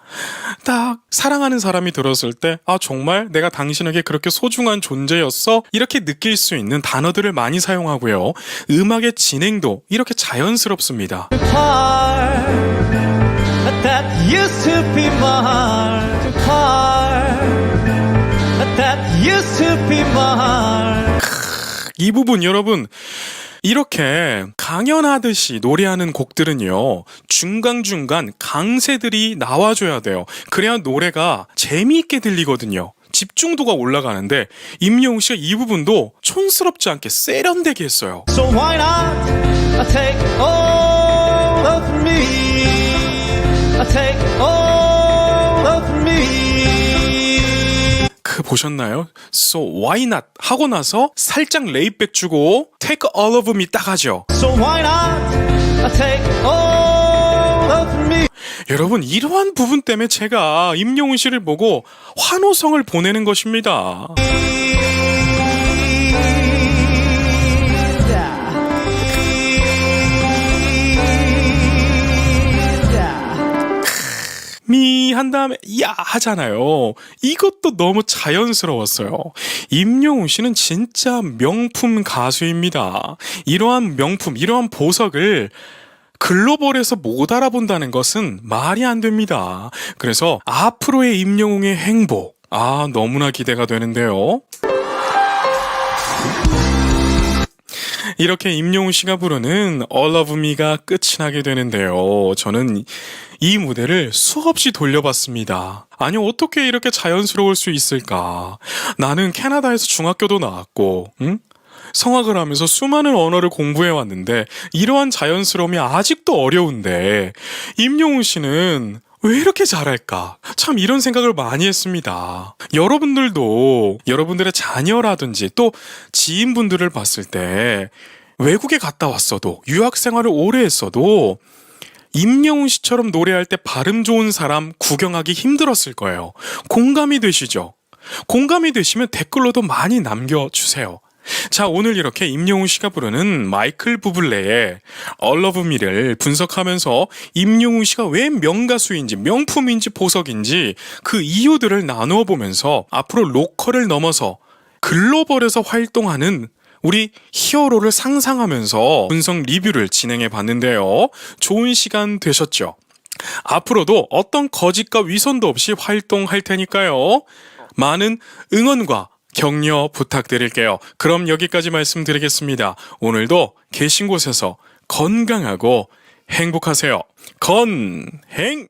딱 사랑하는 사람이 들었을 때 아 정말 내가 당신에게 그렇게 소중한 존재였어? 이렇게 느낄 수 있는 단어들을 많이 사용하고요. 음악의 진행도 이렇게 자연스럽습니다. Heart that used to be mine. Heart that used to be mine. 이 부분 여러분 이렇게 강연하듯이 노래하는 곡들은요 중간중간 강세들이 나와줘야 돼요. 그래야 노래가 재미있게 들리거든요. 집중도가 올라가는데 임영웅 씨가 이 부분도 촌스럽지 않게 세련되게 했어요. So why not take all of me? Take all of me. 보셨나요? So why not 하고 나서 살짝 레이백 주고 take all of me 딱 하죠. So why not take all of me? 여러분 이러한 부분 때문에 제가 임영웅 씨를 보고 환호성을 보내는 것입니다. 미 한 다음에 야 하잖아요. 이것도 너무 자연스러웠어요. 임영웅 씨는 진짜 명품 가수입니다. 이러한 명품, 이러한 보석을 글로벌에서 못 알아본다는 것은 말이 안 됩니다. 그래서 앞으로의 임영웅의 행복, 너무나 기대가 되는데요. 이렇게 임영웅 씨가 부르는 All of Me가 끝이 나게 되는데요. 저는 이 무대를 수없이 돌려봤습니다. 아니 어떻게 이렇게 자연스러울 수 있을까? 나는 캐나다에서 중학교도 나왔고 성악을 하면서 수많은 언어를 공부해왔는데 이러한 자연스러움이 아직도 어려운데 임영웅 씨는 왜 이렇게 잘할까? 참 이런 생각을 많이 했습니다. 여러분들도 여러분들의 자녀라든지 또 지인분들을 봤을 때 외국에 갔다 왔어도 유학 생활을 오래 했어도 임영웅 씨처럼 노래할 때 발음 좋은 사람 구경하기 힘들었을 거예요. 공감이 되시죠? 공감이 되시면 댓글로도 많이 남겨주세요. 자, 오늘 이렇게 임영웅 씨가 부르는 마이클 부블레의 All of Me를 분석하면서 임영웅 씨가 왜 명가수인지 명품인지 보석인지 그 이유들을 나누어 보면서 앞으로 로컬을 넘어서 글로벌에서 활동하는 우리 히어로를 상상하면서 분석 리뷰를 진행해 봤는데요. 좋은 시간 되셨죠? 앞으로도 어떤 거짓과 위선도 없이 활동할 테니까요. 많은 응원과 격려 부탁드릴게요. 그럼 여기까지 말씀드리겠습니다. 오늘도 계신 곳에서 건강하고 행복하세요. 건행!